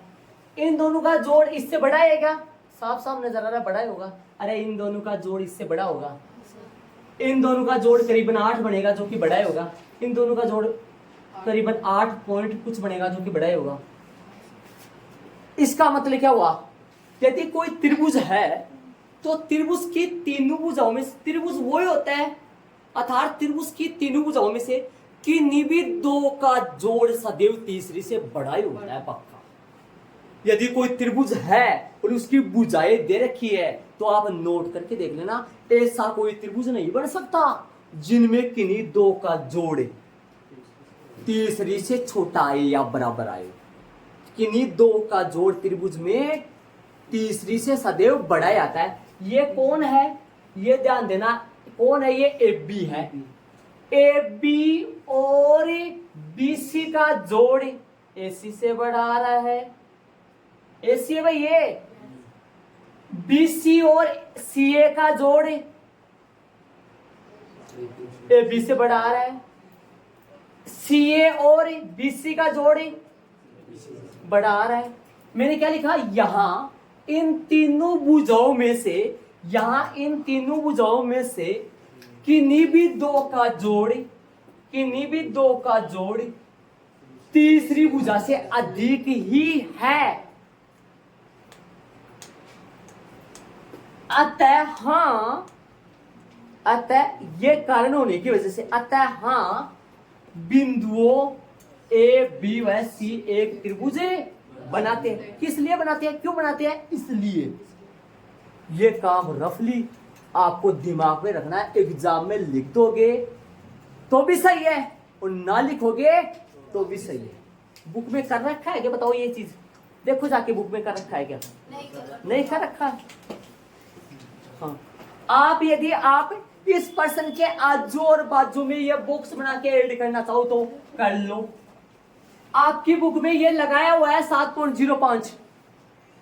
इन दोनों का जोड़ इससे बड़ा है क्या, साफ साफ नजर आ रहा बड़ा ही होगा। अरे इन दोनों का जोड़ इससे बड़ा होगा, इन दोनों का जोड़ करीबन 8 बनेगा जो कि बड़ा ही होगा, इन दोनों का जोड़ करीबन 8 पॉइंट कुछ बनेगा जो कि बड़ा ही होगा। इसका मतलब क्या हुआ, यदि कोई त्रिभुज है तो त्रिभुज की तीनों भुजाओं में, त्रिभुज वो ही होता है अर्थात त्रिभुज की तीनों भुजाओं में से किन्हीं भी दो का जोड़ सदैव तीसरी से बड़ा ही होता है पक्का। यदि कोई त्रिभुज है और उसकी भुजाएं दे रखी है तो आप नोट करके देख लेना, ऐसा कोई त्रिभुज नहीं बन सकता जिनमें किन्हीं दो का जोड़ तीसरी से छोटा आए या बराबर आए। किन्हीं दो का जोड़ त्रिभुज में तीसरी से सदैव बड़ा ही आता है। ये कौन है, ये ध्यान देना, कौन है, ये ए बी है। ए बी और बी सी का जोड़ ए सी से बड़ा आ रहा है, ए सी है भाई, ये बी सी और सी ए का जोड़ ए बी से बड़ा आ रहा है, सी ए और बी सी का जोड़ बड़ा आ रहा है। मैंने क्या लिखा, यहां इन तीनों भुजाओं में से, यहां इन तीनों भुजाओं में से किन्हीं भी दो का जोड़, किन्हीं भी दो का जोड़ तीसरी भुजा से अधिक ही है। अतः हाँ, अतः ये कारण होने की वजह से, अतः हाँ बिंदुओं ए बी व सी एक त्रिभुज बनाते हैं। किस लिए बनाते हैं, क्यों बनाते हैं, इसलिए। ये काम रफली आपको दिमाग में रखना है, एग्जाम में लिख दोगे तो भी सही है और ना लिखोगे तो भी सही है। बुक में कर रखा है क्या बताओ, ये चीज देखो जाके बुक में कर रखा है क्या, नहीं कर रखा है। हाँ, आप यदि आप इस पर्सन के आजू और बाजू में ये बॉक्स बना के ऐड करना चाहो तो कर लो। आपकी बुक में ये लगाया हुआ है 7.05,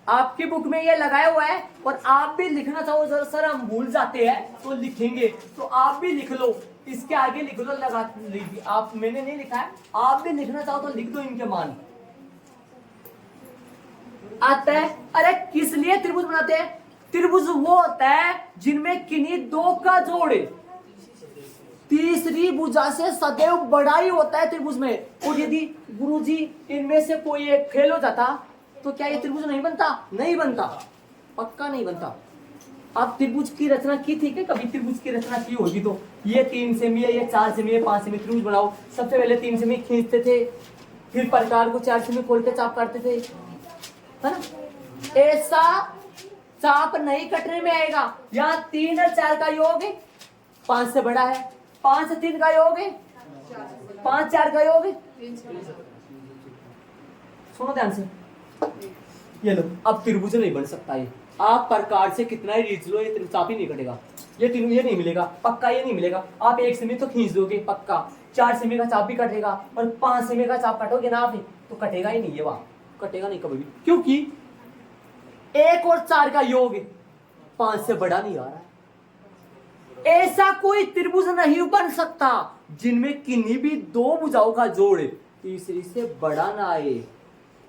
आपकी बुक में ये लगाया हुआ है, और आप भी लिखना चाहो, जरा सर हम भूल जाते हैं तो लिखेंगे, तो आप भी लिख लो, इसके आगे लिख लो, लगा लीजिए आप, मैंने नहीं लिखा है, आप भी लिखना चाहो तो लिख दो इनके मान। आता है, अरे किस लिए त्रिभुज बनाते हैं, त्रिभुज वो होता है जिनमें किन्हीं दो का जोड़ तीसरी भुजा से सदैव बड़ा ही होता है त्रिभुज में। और यदि गुरुजी इनमें से कोई एक फेल हो जाता तो क्या ये त्रिभुज नहीं बनता, नहीं बनता, पक्का नहीं बनता। आप त्रिभुज की रचना की थी क्या कभी, त्रिभुज की रचना की होगी तो ये 3 सेमी है, ये 4 सेमी है, 5 सेमी त्रिभुज बनाओ, सबसे पहले 3 सेमी खींचते थे, फिर प्रकार को 4 सेमी खोल के चाप करते थे, है ना। ऐसा चाप नहीं कटने में आएगा। यहाँ 3 और 4 का योग 5 से बड़ा है, 5 से 3 का योग 5 4 का योग, सुनो ध्यान से, ये लो। अब त्रिभुज नहीं बन सकता ये, आप प्रकार से कितना ही रीच लो ये चाप ही नहीं कटेगा, ये तीनों ये नहीं मिलेगा पक्का, ये नहीं मिलेगा। आप 1 सेमी तो खींच दोगे पक्का, 4 सेमी का चाप भी कटेगा, और 5 सेमी का चाप काटोगे ना आप तो कटेगा ही नहीं, ये वहां कटेगा नहीं कभी भी, क्योंकि 1 और 4 का योग 5 से बड़ा नहीं आ रहा है। ऐसा कोई त्रिभुज नहीं बन सकता जिनमें किन्हीं भी दो भुजाओं का जोड़ तीसरी से बड़ा ना आए।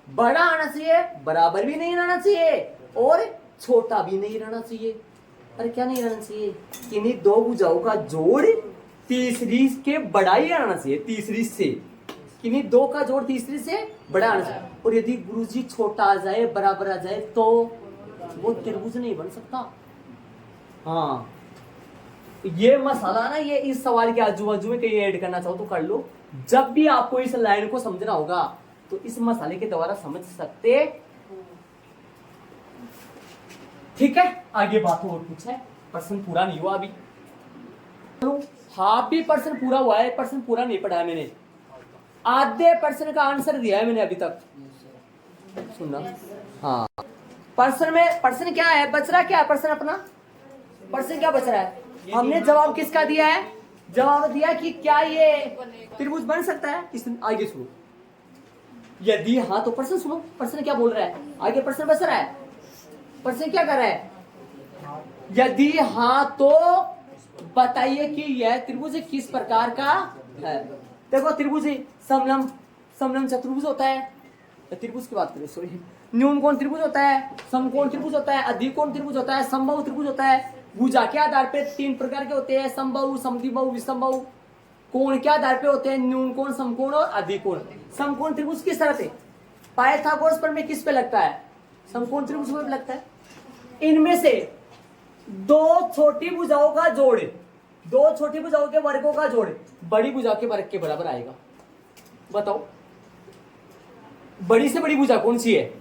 बड़ा आना चाहिए, बराबर भी नहीं रहना चाहिए, और छोटा भी नहीं रहना चाहिए। अरे क्या नहीं रहना चाहिए, किन्हीं दो भुजाओं का जोड़ तीसरी के बड़ा ही आना चाहिए, तीसरी से, किन्हीं दो का जोड़ तीसरी से बड़ा आना चाहिए। और यदि गुरुजी छोटा आ जाए, बराबर आ जाए तो वो त्रिभुज नहीं बन सकता। हाँ, ये मसाला ना, ये इस सवाल के आजू बाजू में कहीं ऐड करना चाहो तो कर लो। जब भी आपको इस लाइन को समझना होगा तो इस मसाले के द्वारा समझ सकते। ठीक है, आगे बात और कुछ है, प्रश्न पूरा नहीं हुआ अभी, हाफ भी प्रश्न पूरा हुआ है, प्रश्न पूरा नहीं पढ़ा है मैंने, आधे प्रश्न का आंसर दिया है मैंने अभी तक, सुनना। हाँ, प्रश्न में, प्रश्न क्या है, बच रहा क्या है प्रश्न अपना, प्रश्न क्या बच रहा है, हमने जवाब किसका दिया है, जवाब दिया कि क्या ये त्रिभुज बन सकता है। इस आगे सुनो, यदि हाँ तो प्रश्न सुनो, प्रश्न क्या बोल रहा है आगे, प्रश्न बस रहा है, प्रश्न क्या कर रहा है, यदि हाँ तो बताइए कि यह त्रिभुज किस प्रकार का है। देखो त्रिभुज समलंब, समलंब चतुर्भुज होता है, त्रिभुज की बात करें सॉरी, न्यून कोण त्रिभुज होता है, समकोण त्रिभुज होता है, अधिकोण त्रिभुज होता है, समबाहु त्रिभुज होता है। भुजा के आधार पे 3 प्रकार के होते हैं, समबाहु, समद्विबाहु, विषमबाहु। कोण के आधार पे होते हैं न्यून कोण, समकोण और अधिकोण। समकोण त्रिभुज किस तरह से, पाइथागोरस प्रमेय किस पे लगता है, समकोण त्रिभुज पे लगता है। इनमें से दो छोटी भुजाओं का जोड़, दो छोटी भुजाओं के वर्गों का जोड़ बड़ी भुजा के वर्ग के बराबर आएगा। बताओ बड़ी से बड़ी भुजा कौन सी है,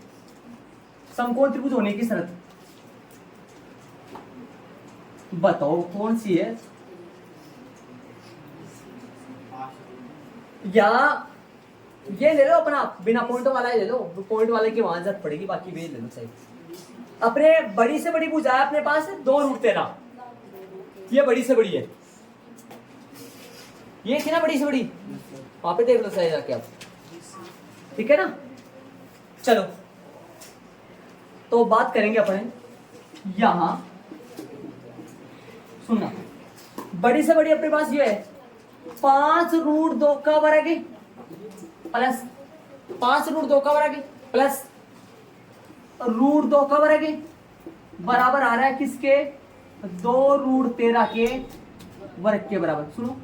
समकोण त्रिभुज होने की शर्त बताओ कौन सी है। या ये ले लो अपना बिना पॉइंट वाला ले लो, पॉइंट वाले की वहां जरूरत पड़ेगी, बाकी वे ले लो सही। अपने बड़ी से बड़ी भुजा है अपने पास 2√13, ये बड़ी से बड़ी है, ये थी ना बड़ी से बड़ी, वहां पे देख लो सही जाके आप, ठीक है ना। चलो तो बात करेंगे अपने यहां, सुनना बड़ी से बड़ी अपने पास ये है 5√2 का वर्ग प्लस 5√2 का वर्ग प्लस √2 का वर्ग बराबर आ रहा है किसके, 2√13 के वर्ग के बराबर। सुनो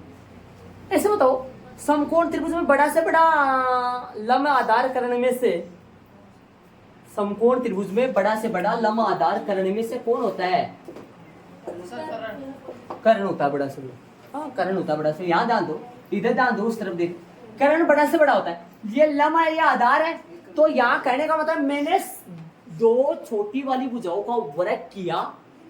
ऐसे बताओ समकोण त्रिभुज में बड़ा से बड़ा लंब आधार कर्ण में से, समकोण त्रिभुज में बड़ा से बड़ा लंब आधार कर्ण में से कौन होता है, कर्ण होता है बड़ा से बड़ा, हाँ कर्ण होता है बड़ा से, यहाँ ध्यान दो, इधर ध्यान दो, उस तरफ देख, कर्ण बड़ा से बड़ा होता है। ये लंब है, ये आधार है, तो यहाँ कहने का मतलब मैंने दो छोटी वाली भुजाओं का वर्ग किया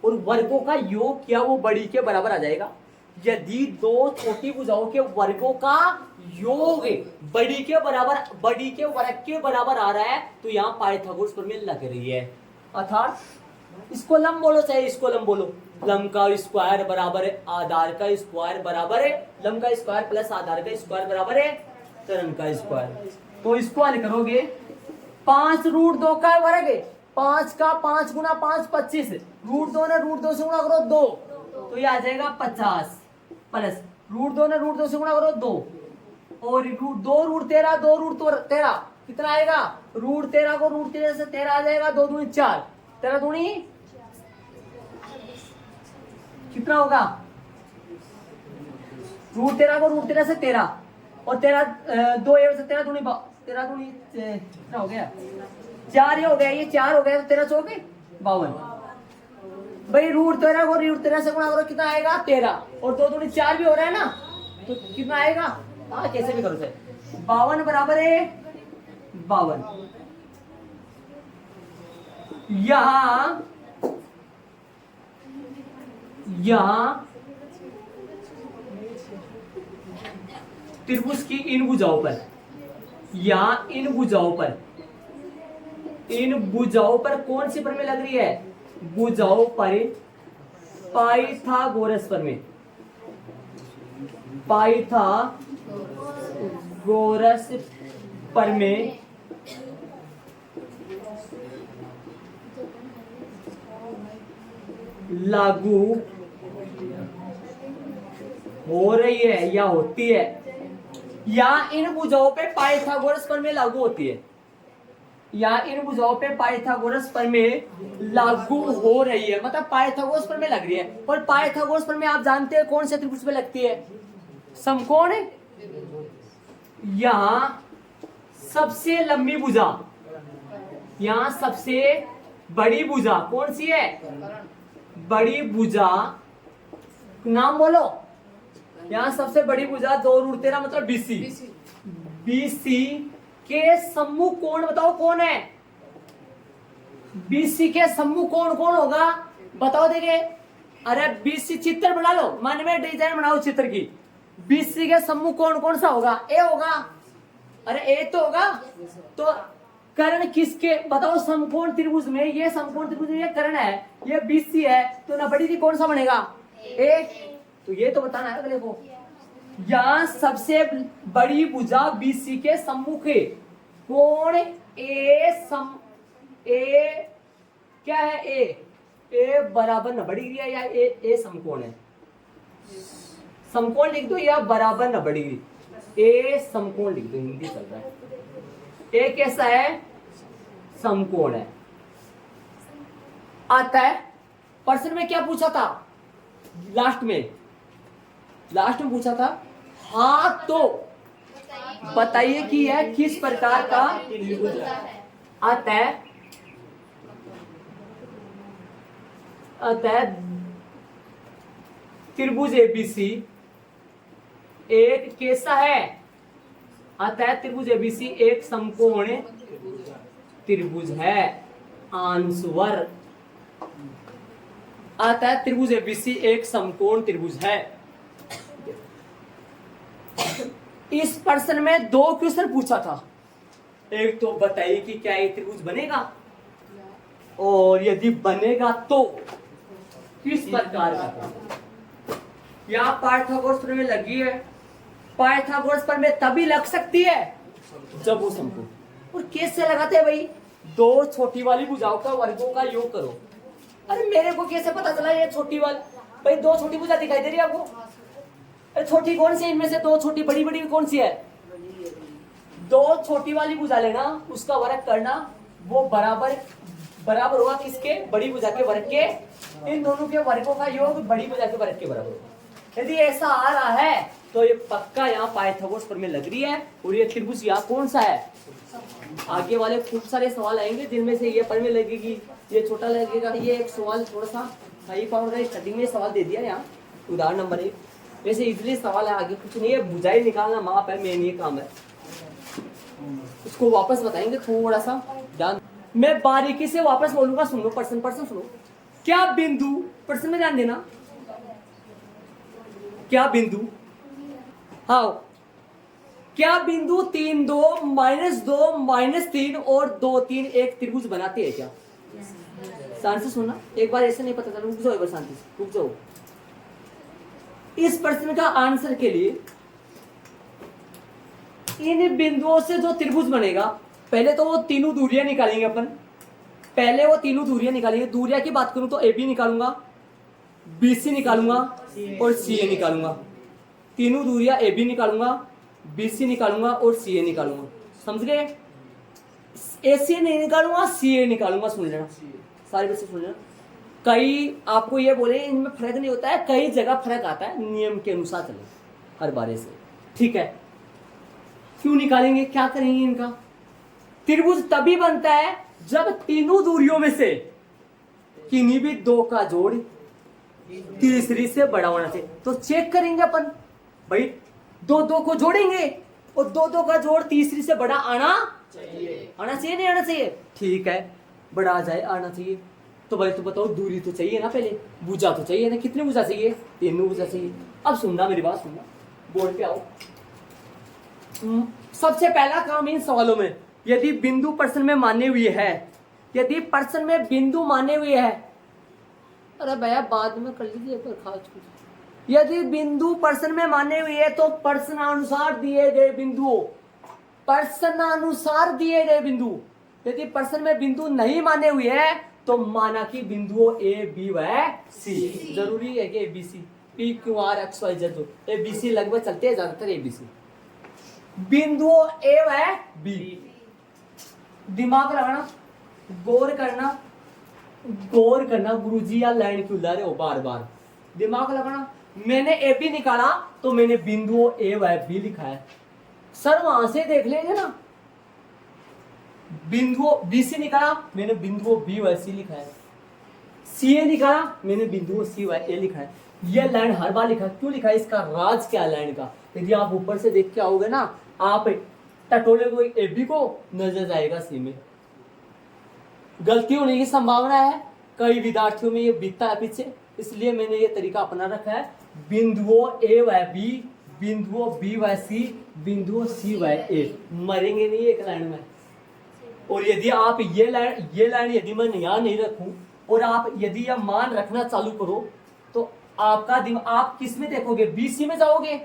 और वर्गों का योग किया, वो बड़ी के बराबर आ जाएगा। यदि दो छोटी भुजाओं के वर्गों का योग बड़ी के बराबर, बड़ी के वर्ग के बराबर आ रहा है, तो यहाँ पाइथागोरस प्रमेय लग रही है। अर्थात इसको लंब बोलो चाहे इसको लंब बोलो, लंब का स्क्वायर बराबर है आधार का स्क्वायर बराबर है, लंब का स्क्वायर प्लस आधार का स्क्वायर बराबर है कर्ण का स्क्वायर। तो इसको हल करोगे 5√2 का वर्ग, 5 का 5 गुना 5 25, √2 ने √2 से गुणा करो 2, तो ये आ जाएगा 50 प्लस √2 ने √2 से गुणा करो 2 और 2√13, 2√13 कितना आएगा, √13 को √13 से 13 आ जाएगा, 2 दूनी 4, 13 दूनी कितना होगा, √13 को √13 से 13 और 13 2 से 13 दूनी 13 दूनी कितना हो गया, 4 हो गया, ये 4 हो गया, तो 13 चौके 52। भाई √13 को √13 से गुणा करो कितना आएगा 13 और 2 दूनी 4 भी हो रहा है ना, तो कितना आएगा, हाँ कैसे भी करो से 52 बराबर है 52। यहां त्रिभुज की इन भुजाओं पर, यहां इन भुजाओं पर कौन सी प्रमेय लग रही है, भुजाओं पर पाइथागोरस प्रमेय, पाइथागोरस प्रमेय लागू हो रही है या होती है, या इन भुजाओं पे पाइथागोरस प्रमेय लागू होती है, या इन भुजाओं पे पाइथागोरस प्रमेय लागू हो रही है, मतलब पाइथागोरस प्रमेय लग रही है। और पाइथागोरस प्रमेय आप जानते हैं कौन से त्रिभुज पे लगती है, समकोण। यहां सबसे लंबी भुजा, यहां सबसे बड़ी भुजा कौन सी है, बड़ी भुजा नाम बोलो, यहां सबसे बड़ी भुजा 2√13 मतलब BC, BC के सम्मुख कोण बताओ कौन है, BC के सम्मुख कोण कौन होगा बताओ, देखे अरे BC चित्र बना लो, मन में डिजाइन बनाओ चित्र की, BC के सम्मुख कोण कौन सा होगा, ए होगा, अरे ए तो होगा, तो कर्ण किसके बताओ, समकोण त्रिभुज में, ये समकोण त्रिभुज में ये कर्ण है, ये BC है, तो ना बड़ी थी कौन सा बनेगा, ए, तो ये तो बताना है अगले को। यहां सबसे बड़ी भुजा BC के सम्मुख है, कोण ए क्या है, ए बराबर 90 डिग्री है या ए समकोण है? समकोण लिख दो या बराबर 90 डिग्री, ए समकोण लिख दो, हिंदी चल रहा है। ए कैसा है? समकोण है। आता है प्रश्न में क्या पूछा था? लास्ट में पूछा था, हाँ तो बताइए कि यह किस प्रकार का आता है। त्रिभुज एबीसी एक कैसा है? अतः त्रिभुज एबीसी एक समकोण त्रिभुज है, आंसवर। अतः त्रिभुज एबीसी एक समकोण त्रिभुज है। इस प्रश्न में 2 क्वेश्चन पूछा था। एक तो बताइए कि क्या ये त्रिभुज बनेगा, और यदि बनेगा तो किस प्रकार का। यहाँ पाइथागोरस प्रमेय लगी है। पाइथागोरस प्रमेय तभी लग सकती है जब वो समकोण। और कैसे लगाते हैं भाई? 2 छोटी वाली भुजाओं का वर्गों का योग करो। अरे मेरे को कैसे पता चला ये छोटी वाली? भाई 2 छोटी भुजा दिखाई दे रही है आपको? अरे छोटी कौन सी है इनमें से? 2 छोटी, बड़ी बड़ी कौन सी है? 2 छोटी वाली भुजा लेना, उसका वर्ग करना, वो बराबर होगा किसके? बड़ी भुजा के वर्ग के। इन दोनों के वर्गों का योग बड़ी भुजा के वर्ग के बराबर होगा। यदि ऐसा आ रहा है तो ये पक्का यहाँ पाइथागोरस प्रमेय लग रही है। और ये त्रिभुज यहाँ कौन सा है? आगे वाले खूब सारे सवाल आएंगे जिनमें से ये प्रमेय लगेगी, ये छोटा लगेगा। ये एक सवाल थोड़ा सा हाई पावर का स्टार्टिंग में सवाल दे दिया यहाँ, उदाहरण नंबर 1। वैसे इजली सवाल है, आगे कुछ नहीं है, भुजाएं निकालना माप है, मेन ये काम है। उसको वापस बताएंगे, थोड़ा सा ध्यान। मैं बारीकी से वापस बोलूंगा, सुन लो, प्रश्न सुनो। क्या बिंदु, प्रश्न में ध्यान देना, क्या बिंदु, हाँ, क्या बिंदु 3 2 -2 -3 और 2 3 एक त्रिभुज बनाते हैं क्या? शांति से सुनना, एक बार ऐसे नहीं पता चला, रुक जाओ, एक बार शांति से रुक जाओ। इस प्रश्न का आंसर के लिए इन बिंदुओं से जो त्रिभुज बनेगा, पहले तो वो तीनों दूरियां निकालेंगे अपन। पहले वो तीनों दूरियां निकालेंगे। दूरियां की बात करूं तो ए बी निकालूंगा, BC निकालूंगा और CA निकालूंगा। तीनों दूरियां ए बी निकालूंगा, BC निकालूंगा और CA निकालूंगा। समझ गए? AC नहीं निकालूंगा, CA निकालूंगा। सुन लेना, सारे बच्चे सुन लेना। कई आपको ये बोले इनमें फर्क नहीं होता है, कई जगह फर्क आता है, नियम के अनुसार चले हर बारे से, ठीक है? क्यों निकालेंगे, क्या करेंगे इनका? त्रिभुज तभी बनता है जब तीनों दूरियों में से किन्हीं भी 2 का जोड़ तीसरी से बड़ा होना चाहिए। तो चेक करेंगे अपन भाई, 2 को जोड़ेंगे और 2 का जोड़ तीसरी से बड़ा आना चाहिए नहीं आना चाहिए? ठीक है, बड़ा आ जाए, आना चाहिए। तो भाई तो बताओ, दूरी तो चाहिए ना, पहले भुजा तो चाहिए ना। कितनी भुजा चाहिए? 3 भुजा चाहिए। अब सुनना, मेरी बात सुनना, बोर्ड पे आओ। सबसे पहला काम इन सवालों में, यदि बिंदु प्रश्न में माने हुए है, यदि प्रश्न में बिंदु माने हुए है, अरे भैया बाद में कर लीजिए पर खास कुछ। यदि बिंदु प्रश्न में माने हुए है तो प्रश्नानुसार दिए गए बिंदुओं, प्रश्नानुसार दिए गए बिंदु। यदि प्रश्न में बिंदु नहीं माने हुए है तो माना कि बिंदुओं A B व C। जरूरी है कि ABC, P Q R X Y Z ABC लगभग चलते हैं ज्यादातर ABC। बिंदुओं A व B, दिमाग लगाना, गौर करना। गुरुजी या लाइन क्यों ला रहे हो बार बार? दिमाग लगाना। मैंने ए बी निकाला तो मैंने बिंदुओं A व B लिखा है। सर वहां से देख लेंगे ना, बिंदुओं BC निकाला, मैंने बिंदुओं B व C लिखा है। CA निकाला, मैंने बिंदुओं C व A लिखा है। यह लाइन हर बार लिखा, क्यों लिखा है? इसका राज क्या है लाइन का? यदि आप ऊपर से देख के आओगे ना, आप टटोले को ए बी को नजर जाएगा C में। गलती होने की संभावना है, कई विद्यार्थियों में ये बीतता है पीछे, इसलिए मैंने ये तरीका अपना रखा है। बिंदुओं A व B, बिंदुओं B व C, बिंदुओं C व A, मरेंगे नहीं एक लाइन में। और यदि आप ये लाइन यदि मैं यहाँ नहीं रखूं और आप यदि यह मान रखना चालू करो तो आपका दिमाग, आप किस में देखोगे? BC में जाओगे,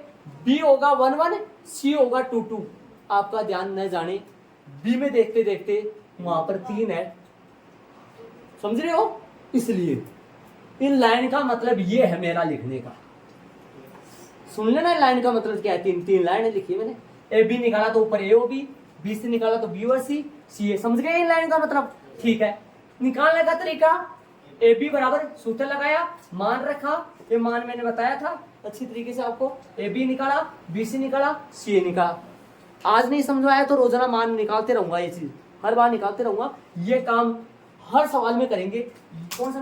B होगा 1 1, C होगा 2 2। आपका ध्यान न जाने बी में देखते देखते वहां पर 3 है, समझ रहे हो? इसलिए इन लाइन का मतलब ये है मेरा लिखने का। सुन लेना लाइन का मतलब क्या है। 3 लाइन लिखी मैंने। ए बी निकाला तो ऊपर ए ओ बी, बी से निकाला तो बी और सी, सी ए। समझ गए इन लाइन का मतलब? ठीक है, निकालने का तरीका, ए बी बराबर सूत्र लगाया, मान रखा, ये मान मैंने बताया था अच्छी तरीके से आपको। ए बी निकाला, बी सी निकाला, सी ए निकाला। आज नहीं समझाया तो रोजाना मान निकालते रहूंगा, ये चीज हर बार निकालते रहूंगा। ये काम हर सवाल में करेंगे। कौन सा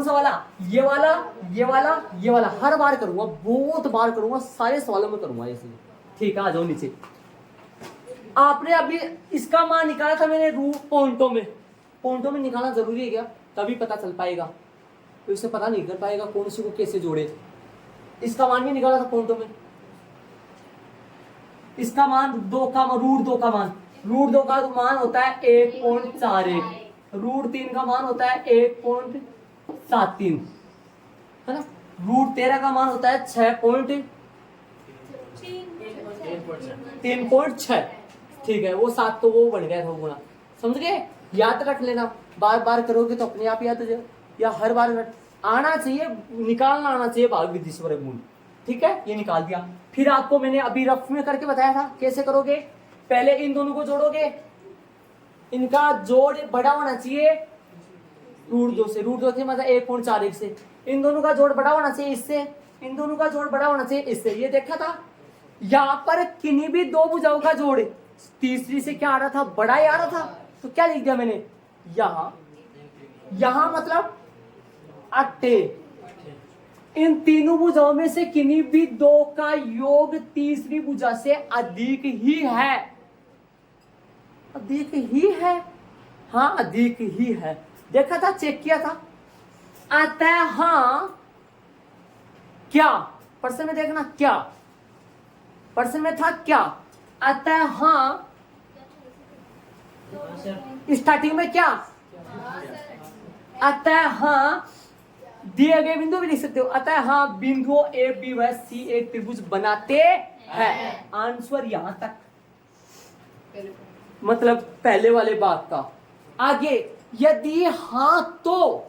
वाला? ये वाला, ये वाला, ये वाला हर बार करूंगा, बहुत बार करूंगा, सारे सवालों में करूंगा इसलिए। ठीक है, आ जाओ नीचे। आपने अभी इसका मान निकाला था मैंने पॉइंटों में निकालना जरूरी है क्या? तभी पता चल पाएगा, तो इसे पता नहीं कर पाएगा कौन सी को कैसे जोड़े। इसका मान भी निकाला था पॉइंटों में। इसका मान रूट 2 का मान होता है 1.41, रूट 3 का मान होता है 1.73, है ना? रूट 13 का मान होता है 3.6। ठीक है, वो 7 तो वो बन गया था गुना। समझ गए? याद रख लेना, बार बार करोगे तो अपने आप याद हो जाए, या हर बार आना चाहिए, निकालना आना चाहिए भाग विधि से वर्गमूल। ठीक है, ये निकाल दिया। फिर आपको मैंने अभी रफ में करके बताया था कैसे करोगे। पहले इन दोनों को जोड़ोगे, इनका जोड़ बड़ा होना चाहिए रूट 2 से, मतलब 1.41 से। इन दोनों का जोड़ बड़ा होना चाहिए इससे, इन दोनों का जोड़ बड़ा होना चाहिए इससे। ये देखा था, यहाँ पर किन्हीं भी 2 भुजाओं का जोड़ तीसरी से क्या आ रहा था? बड़ा ही आ रहा था। तो क्या लिख दिया मैंने यहां मतलब 8। इन तीनों भुजाओं में से किन्हीं भी 2 का योग तीसरी भुजा से अधिक ही है। अधिक ही है, हाँ अधिक ही है। देखा था, चेक किया था। अतः हाँ क्या, प्रश्न में देखना क्या, प्रश्न में था क्या? अतः हाँ, स्टार्टिंग में क्या? अतः हाँ दिए गए बिंदु भी लिख सकते हो। अतः हाँ बिंदुओं ए बी व सी एक त्रिभुज बनाते हैं। आंसर यहां तक, मतलब पहले वाले बात का। आगे यदि हाँ तो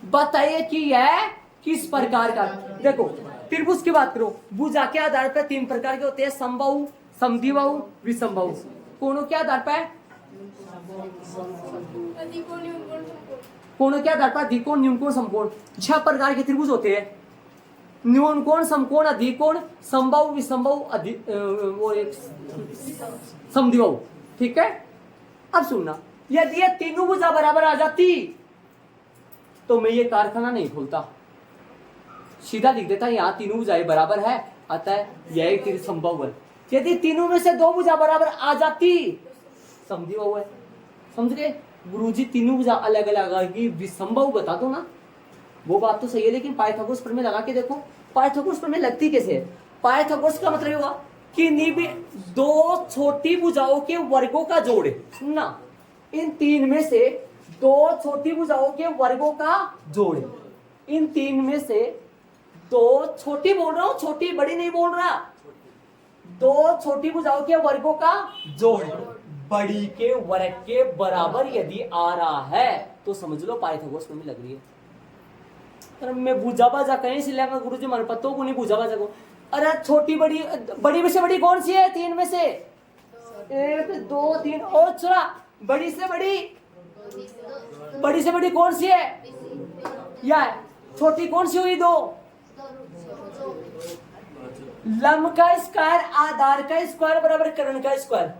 बताइए कि यह किस प्रकार का। देखो त्रिभुज की बात करो, भुजा के आधार पर 3 प्रकार के होते हैं, समबाहु, समद्विबाहु, विषमबाहु। कोणों के आधार पर, कोणों के आधार पर अधिकोण, न्यूनकोण, समकोण। 6 प्रकार के त्रिभुज होते हैं, न्यूनकोण, समकोण, अधिकोण, समबाहु, विषमबाहु, वो एक समद्विबाहु। ठीक है, अब सुनना, यदि ये तीनों भुजा बराबर आ जाती तो मैं ये कारखाना नहीं खोलता, सीधा लिख देता यहाँ तीनों भुजाएं बराबर है, अतः यह एक तीर संभव है। यदि तीनों में से 2 भुजा बराबर आ जाती समद्विबाहु है। समझ गए? गुरुजी तीनों भुजा अलग अलग आएगी, विषमबाहु बता दो ना, वो बात तो सही है, लेकिन पाइथागोरस प्रमेय लगा के देखो। पाइथागोरस प्रमेय लगती कैसे है? पाइथागोरस का मतलब होगा कि भी 2 छोटी भुजाओं के वर्गों का जोड़ ना, इन 3 में से 2 छोटी भुजाओं के वर्गों का जोड़। इन 3 में से 2 छोटी बोल रहा हूं, छोटी बड़ी नहीं बोल रहा, 2 छोटी भुजाओं के वर्गों का जोड़ बड़ी के वर्ग के बराबर यदि आ रहा है तो समझ लो पाइथागोरस प्रमेय लग रही है। अरे मैं भुजा बाजा कहीं से लेगा गुरुजी, मन पत्तों को नहीं भुजा बाजा को। अरे छोटी बड़ी, बड़ी में से बड़ी कौन सी है? 3 में से 1 2 3, और छोरा बड़ी से बड़ी कौन सी है? या छोटी कौन सी हुई? 2। लंब का स्क्वायर, आधार का स्क्वायर बराबर कर्ण का स्क्वायर।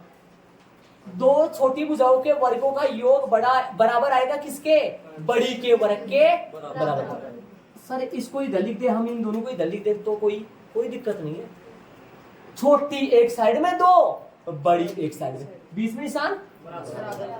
2 छोटी भुजाओं के वर्गों का योग बराबर आएगा किसके? बड़ी के वर्ग के बराबर। सर इसको इधर लिख दे, हम इन दोनों को इधर लिख दे तो कोई दिक्कत नहीं है। छोटी एक साइड में 2, बड़ी एक साइड में, बीच में निशान।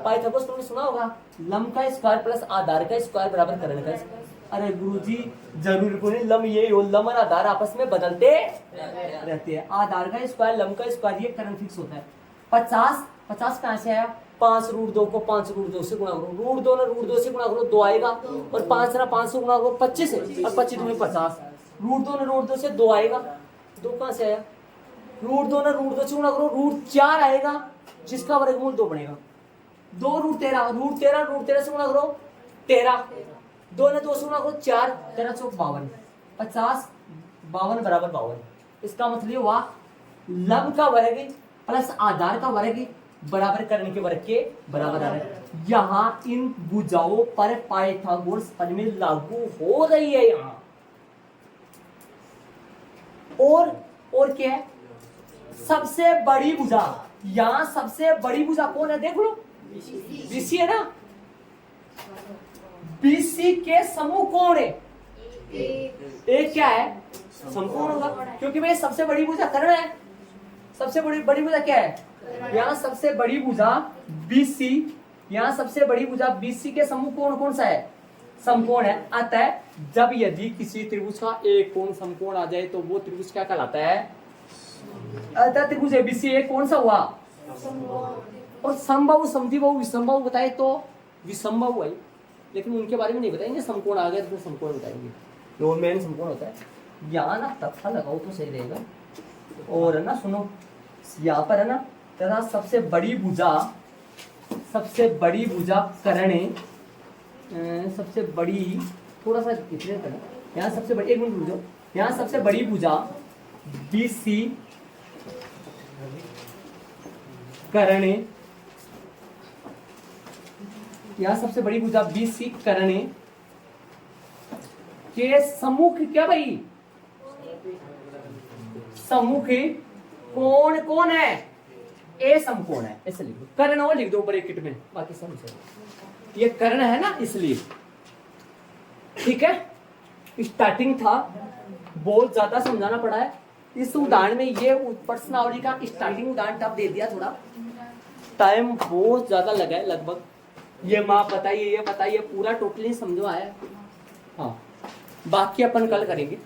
पाइथागोरस तुमने सुना होगा, लंब का स्क्वायर प्लस आधार का स्क्वायर बराबर कर्ण का स्क्वायर। अरे गुरुजी जरूर को नहीं, लंब ये हो, लंब और आधार आपस में बदलते रहते हैं। आधार का स्क्वायर, लंब का स्क्वायर, ये कर्ण फिक्स होता है। 50 कहां से आया? 5 रूट 2 को 5 रूट 2 से गुणा करो, रूट 2 ना रूट 2 से गुणा करो 2 आएगा, और 5 ना 5 से गुणा करो 25 है, और 25 दूनी 50, रूट 2 ना रूट 2 से 2 आएगा, 2 कहां से आया? रूट 2 से गुणा करो, रूट 4 आएगा जिसका वर्गमूल 2 बनेगा। 2 रूट 13, रूट 13 से गुणा करो 13, 2 ने 2 से गुणा करो 4, 13 चौक 52, 50, 52 बराबर 52। इसका मतलब हुआ लंब का वर्ग प्लस आधार का वर्ग बराबर करने के वर्ग के बराबर आ रहा है। यहाँ इन भुजाओं पर पाइथागोरस प्रमेय लागू हो रही है यहाँ। और क्या है, सबसे बड़ी भुजा, यहाँ सबसे बड़ी भुजा कौन है देख लो, बीसी है ना। बीसी के समूह कौन है, एक क्या है, समकोण होगा, क्योंकि भाई सबसे बड़ी भुजा कर्ण है। सबसे बड़ी भुजा क्या है, यहाँ सबसे बड़ी भुजा बीसी, यहाँ सबसे बड़ी भुजा बीसी के समूह कौन कौन सा है, समकोण है। अतः जब यदि किसी त्रिभुज का एक कोण समकोण आ जाए तो वो त्रिभुज क्या कहलाता है, अतः त्रिभुज एबीसी एक कौन सा हुआ, और समबाहु समद्विबाहु विषमबाहु बताए तो विषमबाहु है, लेकिन उनके बारे में नहीं बताएंगे। समकोण आ गया तो समकोण बताएंगे, नॉन मेन समकोण होता है। यहाँ ना तत्था लगाओ तो सही रहेगा। और है ना सुनो, यहाँ पर है ना, तथा सबसे बड़ी भुजा कर्ण, सबसे बड़ी, थोड़ा सा इतने करना, यहाँ सबसे बड़ी, एक मिनट रुको, यहाँ सबसे बड़ी भुजा बीसी कर्ण, यहाँ सबसे बड़ी भुजा बीसी कर्ण के सम्मुख क्या भाई, सम्मुख कोण कौन है, ए समकोण है, ऐसे लिख दो। कर्ण वो लिख दो ब्रैकेट में, बाकी सब ये कर्ण है ना इसलिए, ठीक है। स्टार्टिंग था, बहुत ज्यादा समझाना पड़ा है इस उदाहरण में। ये प्रश्नावली का स्टार्टिंग उदाहरण तब दे दिया, थोड़ा टाइम बहुत ज्यादा लगा है, लगभग ये माप बताइए, ये बताइए, पूरा टोटली समझो आया। हाँ, बाकी अपन कल करेंगे।